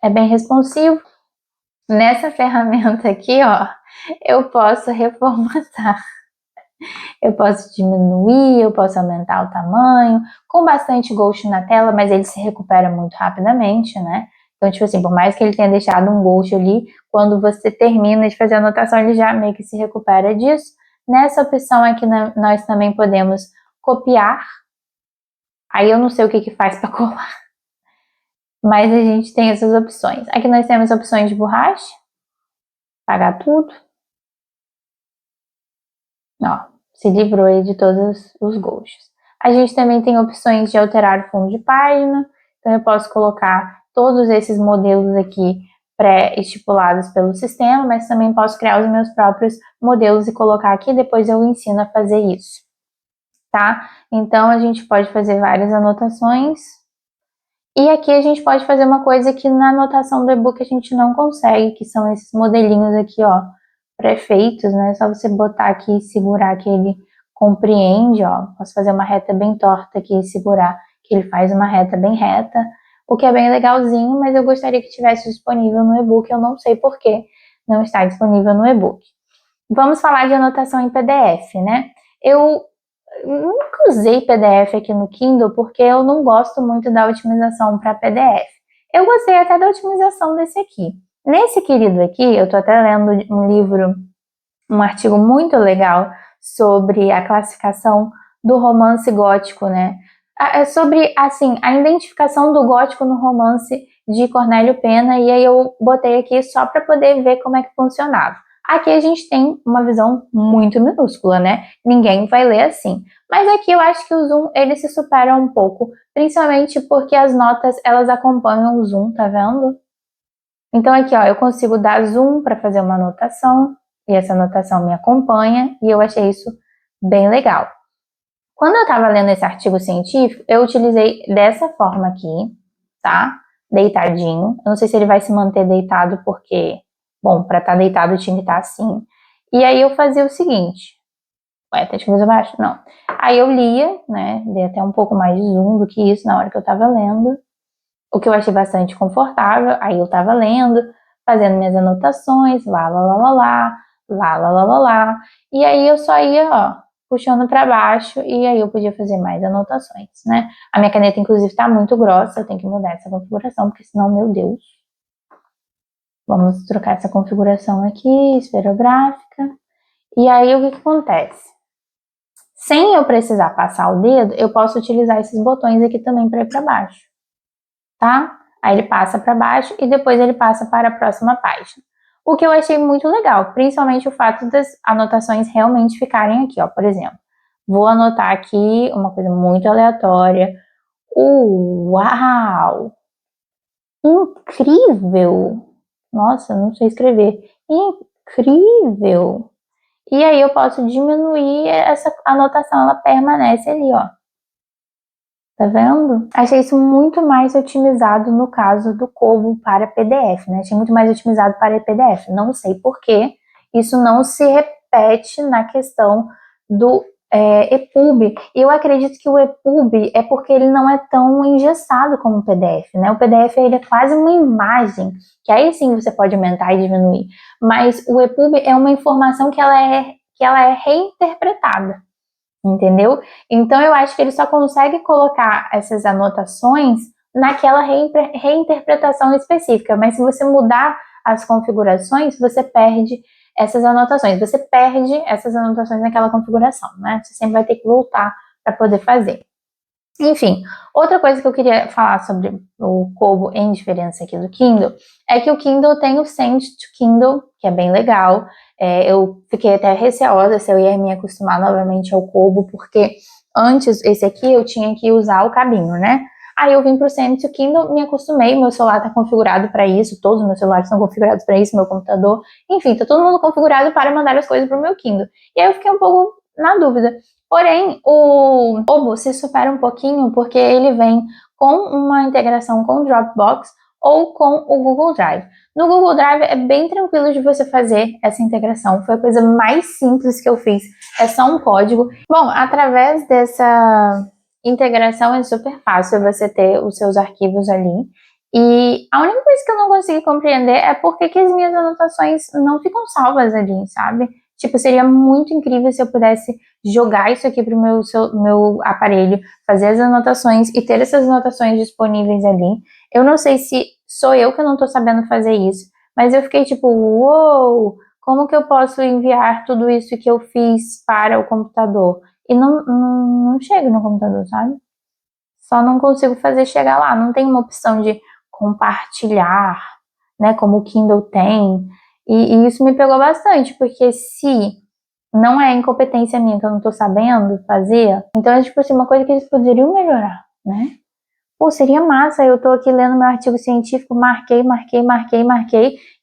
É bem responsivo. Nessa ferramenta aqui, ó, eu posso reformatar. Eu posso diminuir, eu posso aumentar o tamanho, com bastante ghost na tela, mas ele se recupera muito rapidamente, né? Então, tipo assim, por mais que ele tenha deixado um ghost ali, quando você termina de fazer a anotação, ele já meio que se recupera disso. Nessa opção aqui, nós também podemos copiar. Aí eu não sei o que faz para colar, mas a gente tem essas opções. Aqui nós temos opções de borracha, apagar tudo. Ó, se livrou aí de todos os ghosts. A gente também tem opções de alterar o fundo de página, então eu posso colocar todos esses modelos aqui pré-estipulados pelo sistema, mas também posso criar os meus próprios modelos e colocar aqui, depois eu ensino a fazer isso, tá? Então a gente pode fazer várias anotações, e aqui a gente pode fazer uma coisa que na anotação do e-book a gente não consegue, que são esses modelinhos aqui, ó, pré-feitos, né? Só você botar aqui e segurar que ele compreende, ó. Posso fazer uma reta bem torta aqui e segurar que ele faz uma reta bem reta, o que é bem legalzinho, mas eu gostaria que tivesse disponível no e-book, eu não sei por que não está disponível no e-book. Vamos falar de anotação em PDF, né? Eu nunca usei PDF aqui no Kindle porque eu não gosto muito da otimização para PDF. Eu gostei até da otimização desse aqui. Nesse querido aqui, eu tô até lendo um livro, um artigo muito legal sobre a classificação do romance gótico, né? É sobre, assim, a identificação do gótico no romance de Cornélio Pena, e aí eu botei aqui só para poder ver como é que funcionava. Aqui a gente tem uma visão muito minúscula, né? Ninguém vai ler assim. Mas aqui eu acho que o zoom, ele se supera um pouco, principalmente porque as notas, elas acompanham o zoom, tá vendo? Então aqui, ó, eu consigo dar zoom para fazer uma anotação, e essa anotação me acompanha, e eu achei isso bem legal. Quando eu estava lendo esse artigo científico, eu utilizei dessa forma aqui, tá? Deitadinho. Eu não sei se ele vai se manter deitado, porque, bom, para estar deitado tinha que estar assim. E aí eu fazia o seguinte. Ué, tá de cabeça baixa? Não. Aí eu lia, né? Dei até um pouco mais de zoom do que isso na hora que eu estava lendo. O que eu achei bastante confortável. Aí eu estava lendo, fazendo minhas anotações, lá, lá, lá, lá, lá, lá, lá, lá, lá, lá. E aí eu só ia, ó, puxando para baixo, e aí eu podia fazer mais anotações, né? A minha caneta, inclusive, está muito grossa, eu tenho que mudar essa configuração, porque senão, meu Deus. Vamos trocar essa configuração aqui, esferográfica. E aí, o que acontece? Sem eu precisar passar o dedo, eu posso utilizar esses botões aqui também para ir para baixo, tá? Aí ele passa para baixo e depois ele passa para a próxima página. O que eu achei muito legal, principalmente o fato das anotações realmente ficarem aqui, ó. Por exemplo, vou anotar aqui uma coisa muito aleatória. Uau! Incrível! Nossa, não sei escrever. Incrível! E aí eu posso diminuir essa anotação, ela permanece ali, ó. Tá vendo? Achei isso muito mais otimizado no caso do Kobo para PDF, né? Achei muito mais otimizado para PDF. Não sei por que isso não se repete na questão do EPUB. E eu acredito que o EPUB é porque ele não é tão engessado como o PDF, né? O PDF ele é quase uma imagem, que aí sim você pode aumentar e diminuir. Mas o EPUB é uma informação que ela é reinterpretada. Entendeu? Então eu acho que ele só consegue colocar essas anotações naquela reinterpretação específica, mas se você mudar as configurações, você perde essas anotações. Você perde essas anotações naquela configuração, né? Você sempre vai ter que voltar para poder fazer. Enfim, outra coisa que eu queria falar sobre o Kobo em diferença aqui do Kindle é que o Kindle tem o Send to Kindle, que é bem legal. Eu fiquei até receosa se eu ia me acostumar novamente ao Kobo, porque antes, esse aqui, eu tinha que usar o cabinho, né? Aí eu vim pro Send to Kindle, me acostumei, meu celular tá configurado para isso, todos os meus celulares são configurados para isso, meu computador, enfim, tá todo mundo configurado para mandar as coisas pro meu Kindle. E aí eu fiquei um pouco na dúvida. Porém, o Kobo se supera um pouquinho porque ele vem com uma integração com o Dropbox ou com o Google Drive. No Google Drive é bem tranquilo de você fazer essa integração. Foi a coisa mais simples que eu fiz. É só um código. Bom, através dessa integração é super fácil você ter os seus arquivos ali. E a única coisa que eu não consegui compreender é por que as minhas anotações não ficam salvas ali, sabe? Tipo, seria muito incrível se eu pudesse jogar isso aqui pro meu aparelho, fazer as anotações e ter essas anotações disponíveis ali. Eu não sei se sou eu que não tô sabendo fazer isso, mas eu fiquei tipo, uou, como que eu posso enviar tudo isso que eu fiz para o computador? E não chega no computador, sabe? Só não consigo fazer chegar lá. Não tem uma opção de compartilhar, né? Como o Kindle tem. E isso me pegou bastante, porque se não é incompetência minha que eu não tô sabendo fazer, então é tipo assim, uma coisa que eles poderiam melhorar, né? Pô, seria massa, eu tô aqui lendo meu artigo científico, marquei,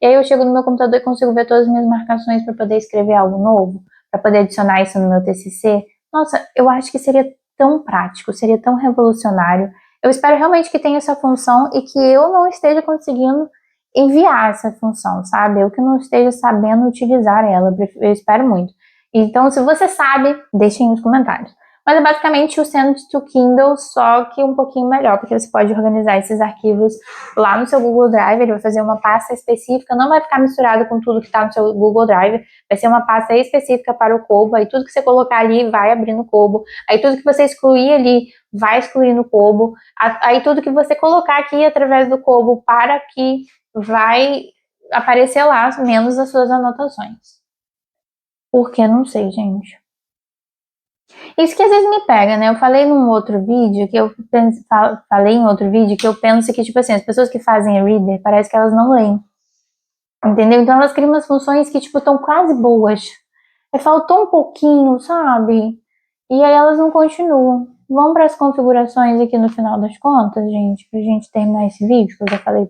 e aí eu chego no meu computador e consigo ver todas as minhas marcações para poder escrever algo novo, para poder adicionar isso no meu TCC. Nossa, eu acho que seria tão prático, seria tão revolucionário. Eu espero realmente que tenha essa função e que eu não esteja conseguindo enviar essa função, sabe? Eu que não esteja sabendo utilizar ela, eu espero muito. Então, se você sabe, deixem nos comentários. Mas é basicamente o Send to Kindle, só que um pouquinho melhor, porque você pode organizar esses arquivos lá no seu Google Drive, ele vai fazer uma pasta específica, não vai ficar misturado com tudo que está no seu Google Drive, vai ser uma pasta específica para o Kobo, aí tudo que você colocar ali vai abrir no Kobo, aí tudo que você excluir ali vai excluir no Kobo, aí tudo que você colocar aqui através do Kobo para aqui vai aparecer lá, menos as suas anotações. Porque não sei, gente. Isso que às vezes me pega, né? Eu falei num outro vídeo que eu falei em outro vídeo que eu penso que, tipo assim, as pessoas que fazem reader, parece que elas não leem. Entendeu? Então elas criam umas funções que, tipo, estão quase boas. Faltou um pouquinho, sabe? E aí elas não continuam. Vamos para as configurações aqui no final das contas, gente, pra gente terminar esse vídeo, que eu já falei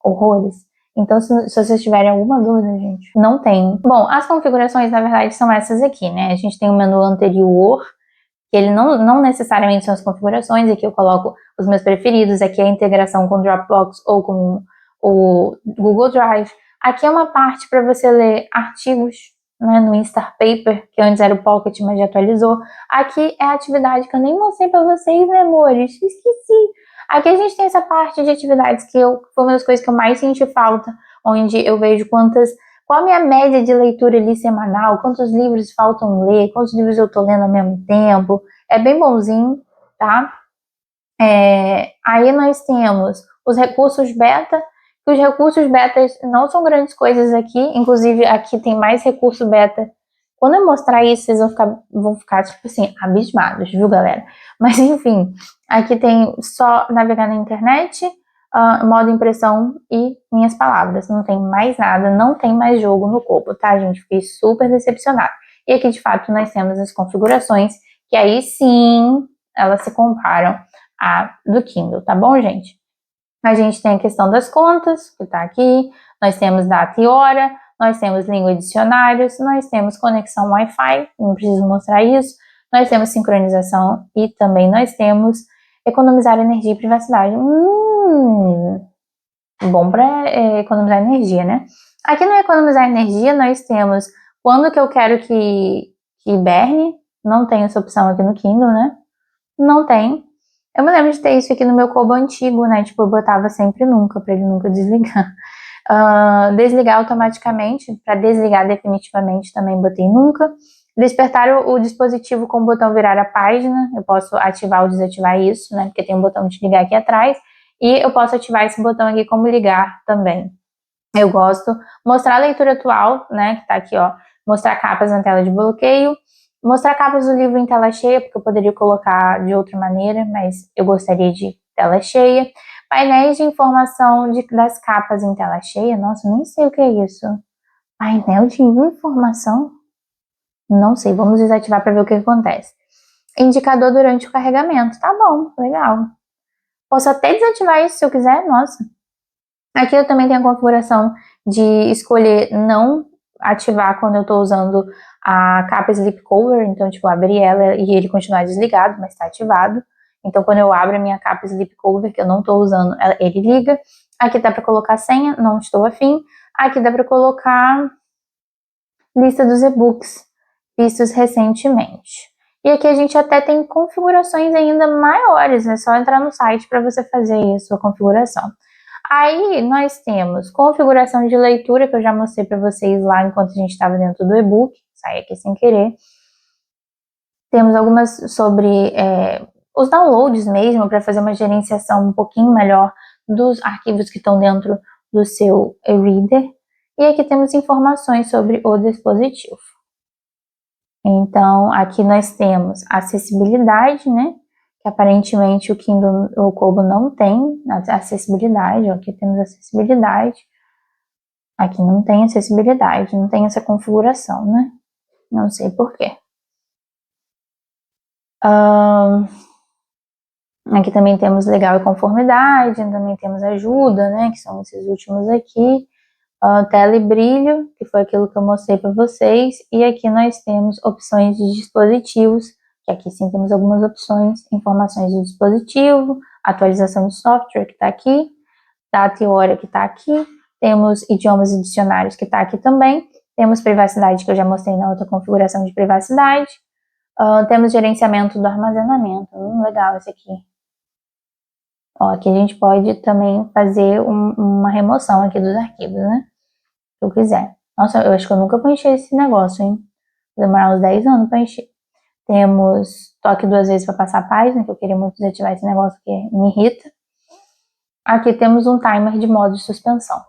horrores. Então, se vocês tiverem alguma dúvida, gente, não tem. Bom, as configurações, na verdade, são essas aqui, né? A gente tem o menu anterior, que ele não necessariamente são as configurações, aqui eu coloco os meus preferidos, aqui é a integração com o Dropbox ou com o Google Drive. Aqui é uma parte para você ler artigos, né, no Instapaper, que antes era o Pocket, mas já atualizou. Aqui é a atividade que eu nem mostrei para vocês, né, amores? Esqueci. Aqui a gente tem essa parte de atividades que foi uma das coisas que eu mais senti falta, onde eu vejo qual a minha média de leitura ali semanal, quantos livros faltam ler, quantos livros eu tô lendo ao mesmo tempo. É bem bonzinho, tá? Aí nós temos os recursos beta, que os recursos beta não são grandes coisas aqui, inclusive aqui tem mais recurso beta. Quando eu mostrar isso, vocês vão ficar tipo assim, abismados, viu, galera? Mas enfim, aqui tem só navegar na internet, modo impressão e minhas palavras. Não tem mais nada, não tem mais jogo no Kobo, tá, gente? Fiquei super decepcionada. E aqui, de fato, nós temos as configurações, que aí sim, elas se comparam à do Kindle, tá bom, gente? A gente tem a questão das contas, que tá aqui, nós temos data e hora, nós temos língua e dicionários, nós temos conexão Wi-Fi, não preciso mostrar isso, nós temos sincronização e também nós temos economizar energia e privacidade. Bom para economizar energia, né? Aqui no economizar energia nós temos quando que eu quero que hiberne, não tem essa opção aqui no Kindle, né? Não tem. Eu me lembro de ter isso aqui no meu Kobo antigo, né? Tipo, eu botava sempre nunca, pra ele nunca desligar. Desligar automaticamente, para desligar definitivamente também botei nunca. Despertar o dispositivo com o botão virar a página, eu posso ativar ou desativar isso, né? Porque tem um botão de ligar aqui atrás. E eu posso ativar esse botão aqui como ligar também. Eu gosto. Mostrar a leitura atual, né? Que tá aqui, ó. Mostrar capas na tela de bloqueio. Mostrar capas do livro em tela cheia, porque eu poderia colocar de outra maneira, mas eu gostaria de tela cheia. Painéis de informação das capas em tela cheia. Nossa, nem sei o que é isso. Painel de informação? Não sei, vamos desativar para ver o que acontece. Indicador durante o carregamento. Tá bom, legal. Posso até desativar isso se eu quiser, nossa. Aqui eu também tenho a configuração de escolher não ativar quando eu estou usando a capa Sleep Cover, então, tipo, abrir ela e ele continuar desligado, mas está ativado. Então, quando eu abro a minha capa Sleep Cover, que eu não estou usando, ele liga. Aqui dá para colocar senha, não estou afim. Aqui dá para colocar lista dos e-books vistos recentemente. E aqui a gente até tem configurações ainda maiores, né? Só entrar no site para você fazer aí a sua configuração. Aí nós temos configuração de leitura, que eu já mostrei para vocês lá enquanto a gente estava dentro do e-book, saí aqui sem querer. Temos algumas sobre os downloads mesmo, para fazer uma gerenciação um pouquinho melhor dos arquivos que estão dentro do seu e-reader. E aqui temos informações sobre o dispositivo. Então, aqui nós temos acessibilidade, né? Que aparentemente o Kindle, o Kobo não tem acessibilidade. Aqui temos acessibilidade. Aqui não tem acessibilidade, não tem essa configuração, né? Não sei por quê. Aqui também temos legal e conformidade, também temos ajuda, né? Que são esses últimos aqui. Tela e brilho, que foi aquilo que eu mostrei para vocês. E aqui nós temos opções de dispositivos, que aqui sim temos algumas opções, informações de dispositivo, atualização de software, que está aqui, data e hora, que está aqui, temos idiomas e dicionários, que está aqui também, temos privacidade, que eu já mostrei na outra configuração de privacidade, temos gerenciamento do armazenamento, legal esse aqui. Aqui a gente pode também fazer uma remoção aqui dos arquivos, né? Se eu quiser. Nossa, eu acho que eu nunca vou encher esse negócio, hein? Vou demorar uns 10 anos para encher. Temos toque 2 vezes para passar a página, que eu queria muito desativar esse negócio que me irrita. Aqui temos um timer de modo de suspensão,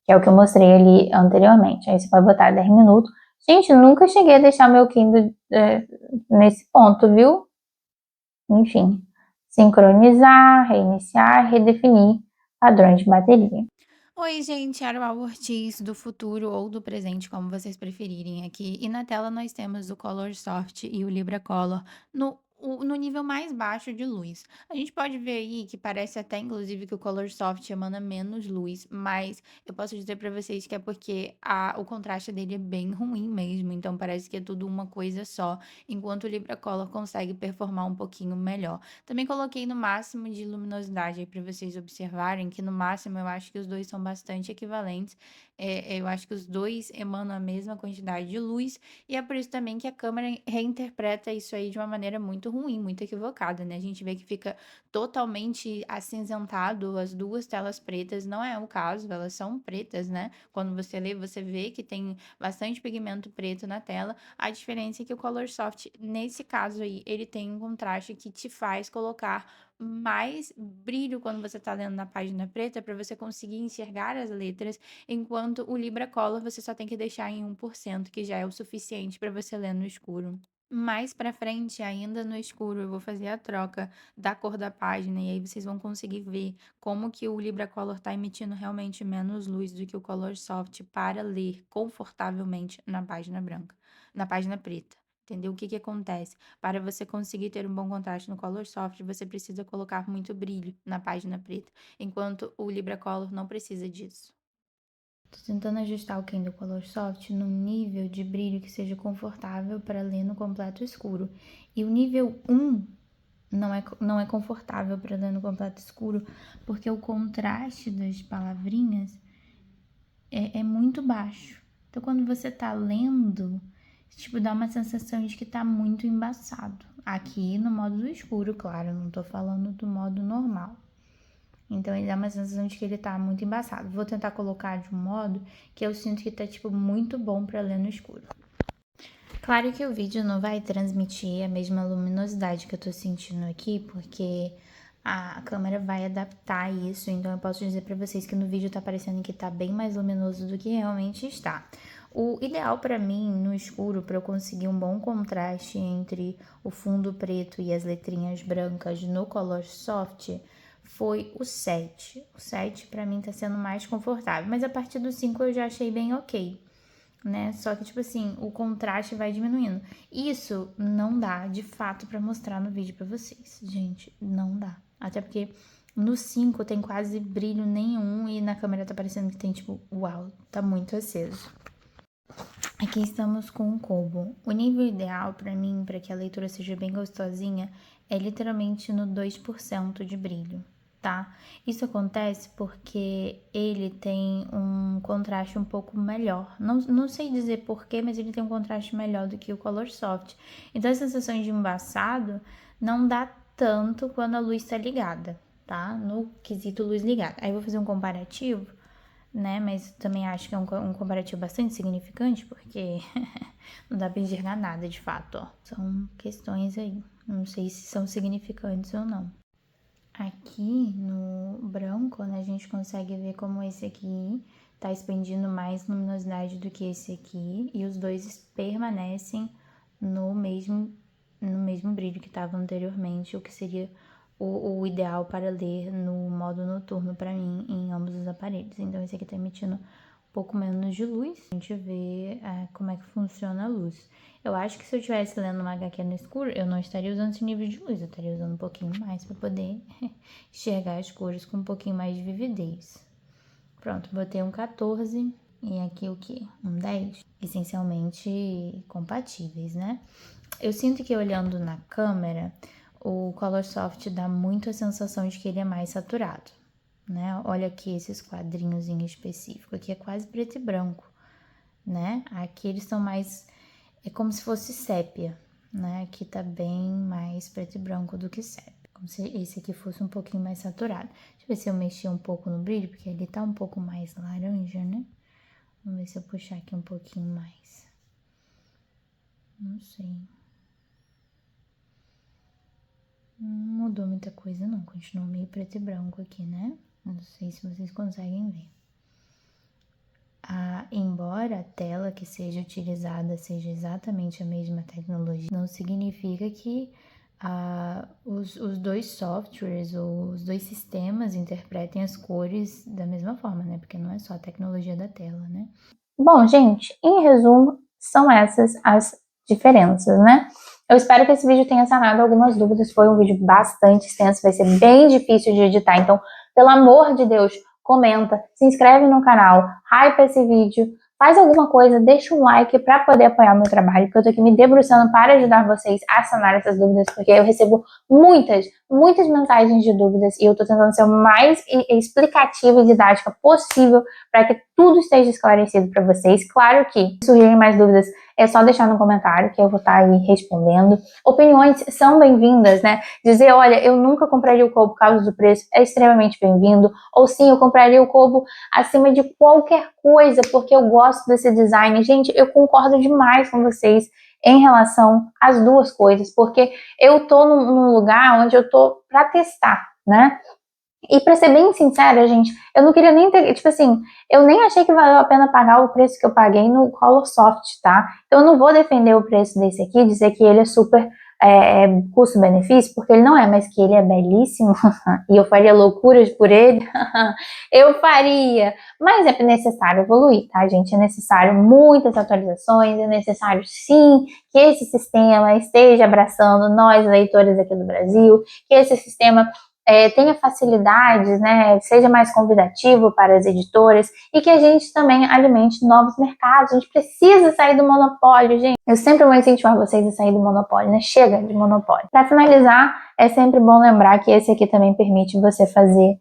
que é o que eu mostrei ali anteriormente. Aí você pode botar 10 minutos. Gente, nunca cheguei a deixar meu Kindle nesse ponto, viu? Enfim, sincronizar, reiniciar, redefinir padrões de bateria. Oi, gente, era o Al Ortiz do futuro ou do presente, como vocês preferirem aqui. E na tela nós temos o Color Soft e o Libra Color no nível mais baixo de luz. A gente pode ver aí que parece até, inclusive, que o Color Soft emana menos luz, mas eu posso dizer para vocês que é porque o contraste dele é bem ruim mesmo, então parece que é tudo uma coisa só, enquanto o Libra Color consegue performar um pouquinho melhor. Também coloquei no máximo de luminosidade aí para vocês observarem que no máximo eu acho que os dois são bastante equivalentes. Eu acho que os dois emanam a mesma quantidade de luz e é por isso também que a câmera reinterpreta isso aí de uma maneira muito ruim, muito equivocada, né? A gente vê que fica totalmente acinzentado as duas telas pretas, não é o caso, elas são pretas, né? Quando você lê, você vê que tem bastante pigmento preto na tela. A diferença é que o Color Soft, nesse caso aí, ele tem um contraste que te faz colocar mais brilho quando você está lendo na página preta para você conseguir enxergar as letras, enquanto o Libra Color você só tem que deixar em 1%, que já é o suficiente para você ler no escuro. Mais pra frente, ainda no escuro, eu vou fazer a troca da cor da página e aí vocês vão conseguir ver como que o Libra Color está emitindo realmente menos luz do que o Color Soft para ler confortavelmente na página branca, na página preta. Entendeu? O que que acontece? Para você conseguir ter um bom contraste no Color Soft, você precisa colocar muito brilho na página preta, enquanto o Libra Color não precisa disso. Tô tentando ajustar o Kindle Color Soft num nível de brilho que seja confortável para ler no completo escuro. E o nível 1 não é confortável para ler no completo escuro, porque o contraste das palavrinhas é muito baixo. Então, quando você tá lendo, tipo, dá uma sensação de que tá muito embaçado. Aqui no modo do escuro, claro, não tô falando do modo normal. Então, ele dá uma sensação de que ele tá muito embaçado. Vou tentar colocar de um modo que eu sinto que tá, tipo, muito bom pra ler no escuro. Claro que o vídeo não vai transmitir a mesma luminosidade que eu tô sentindo aqui, porque a câmera vai adaptar isso. Então, eu posso dizer pra vocês que no vídeo tá parecendo que tá bem mais luminoso do que realmente está. O ideal para mim, no escuro, para eu conseguir um bom contraste entre o fundo preto e as letrinhas brancas no Color Soft, foi o 7. O 7 para mim tá sendo mais confortável, mas a partir do 5 eu já achei bem ok, né? Só que, tipo assim, o contraste vai diminuindo. Isso não dá, de fato, para mostrar no vídeo para vocês. Gente, não dá. Até porque no 5 tem quase brilho nenhum e na câmera tá parecendo que tem, tipo, uau, tá muito aceso. Aqui estamos com o Kobo. O nível ideal para mim, para que a leitura seja bem gostosinha, é literalmente no 2% de brilho, tá? Isso acontece porque ele tem um contraste um pouco melhor. Não sei dizer porquê, mas ele tem um contraste melhor do que o Color Soft. Então a sensação de embaçado não dá tanto quando a luz tá ligada, tá? No quesito luz ligada. Aí eu vou fazer um comparativo, né? Mas também acho que é um comparativo bastante significante, porque não dá pra enxergar nada de fato, ó. São questões aí. Não sei se são significantes ou não. Aqui no branco, né, a gente consegue ver como esse aqui tá expandindo mais luminosidade do que esse aqui. E os dois permanecem no mesmo brilho que estava anteriormente, o que seria o ideal para ler no modo noturno para mim em ambos os aparelhos. Então esse aqui tá emitindo um pouco menos de luz. A gente vê como é que funciona a luz. Eu acho que se eu estivesse lendo uma HQ no escuro, eu não estaria usando esse nível de luz, eu estaria usando um pouquinho mais para poder enxergar as cores com um pouquinho mais de vividez. Pronto, botei um 14 e aqui o que? Um 10. Essencialmente compatíveis, né? Eu sinto que olhando na câmera, o Color Soft dá muito a sensação de que ele é mais saturado, né? Olha aqui esses quadrinhos em específico, aqui é quase preto e branco, né? Aqui eles são mais, é como se fosse sépia, né? Aqui tá bem mais preto e branco do que sépia, como se esse aqui fosse um pouquinho mais saturado. Deixa eu ver se eu mexer um pouco no brilho, porque ele tá um pouco mais laranja, né? Vamos ver se eu puxar aqui um pouquinho mais. Não sei. Não mudou muita coisa não, continua meio preto e branco aqui, né? Não sei se vocês conseguem ver. Embora a tela que seja utilizada seja exatamente a mesma tecnologia, não significa que os dois softwares ou os dois sistemas interpretem as cores da mesma forma, né? Porque não é só a tecnologia da tela, né? Bom, gente, em resumo, são essas as diferenças, né? Eu espero que esse vídeo tenha sanado algumas dúvidas. Foi um vídeo bastante extenso, vai ser bem difícil de editar. Então, pelo amor de Deus, comenta, se inscreve no canal, hypa esse vídeo, faz alguma coisa, deixa um like para poder apoiar o meu trabalho, porque eu tô aqui me debruçando para ajudar vocês a sanar essas dúvidas, porque eu recebo muitas mensagens de dúvidas e eu tô tentando ser o mais explicativa e didática possível para que tudo esteja esclarecido para vocês. Claro que, se surgirem mais dúvidas, é só deixar no comentário que eu vou estar aí respondendo. Opiniões são bem-vindas, né? Dizer, olha, eu nunca compraria o Kobo por causa do preço, é extremamente bem-vindo. Ou sim, eu compraria o Kobo acima de qualquer coisa, porque eu gosto desse design. Gente, eu concordo demais com vocês em relação às duas coisas, porque eu tô num lugar onde eu tô para testar, né? E pra ser bem sincera, gente, eu não queria nem ter, tipo assim, eu nem achei que valeu a pena pagar o preço que eu paguei no Color Soft, tá? Então eu não vou defender o preço desse aqui, dizer que ele é super custo-benefício, porque ele não é, mas que ele é belíssimo, e eu faria loucuras por ele, eu faria, mas é necessário evoluir, tá, gente? É necessário muitas atualizações, é necessário sim que esse sistema esteja abraçando nós, leitores aqui do Brasil, que esse sistema tenha facilidades, né, seja mais convidativo para as editoras e que a gente também alimente novos mercados. A gente precisa sair do monopólio, gente. Eu sempre vou incentivar vocês a sair do monopólio, né? Chega de monopólio. Para finalizar, é sempre bom lembrar que esse aqui também permite você fazer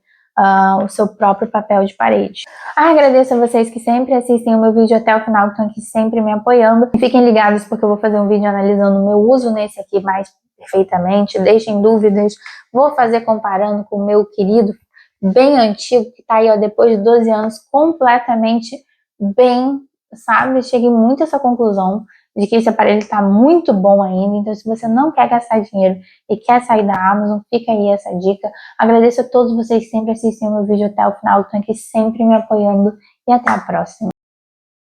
o seu próprio papel de parede. Agradeço a vocês que sempre assistem o meu vídeo até o final, que estão aqui sempre me apoiando. E fiquem ligados porque eu vou fazer um vídeo analisando o meu uso nesse aqui mais perfeitamente. Deixem dúvidas. Vou fazer comparando com o meu querido, bem antigo, que tá aí, ó, depois de 12 anos, completamente bem, sabe? Cheguei muito a essa conclusão de que esse aparelho está muito bom ainda. Então, se você não quer gastar dinheiro e quer sair da Amazon, fica aí essa dica. Agradeço a todos vocês que sempre assistem o meu vídeo até o final, estão aqui sempre me apoiando e até a próxima.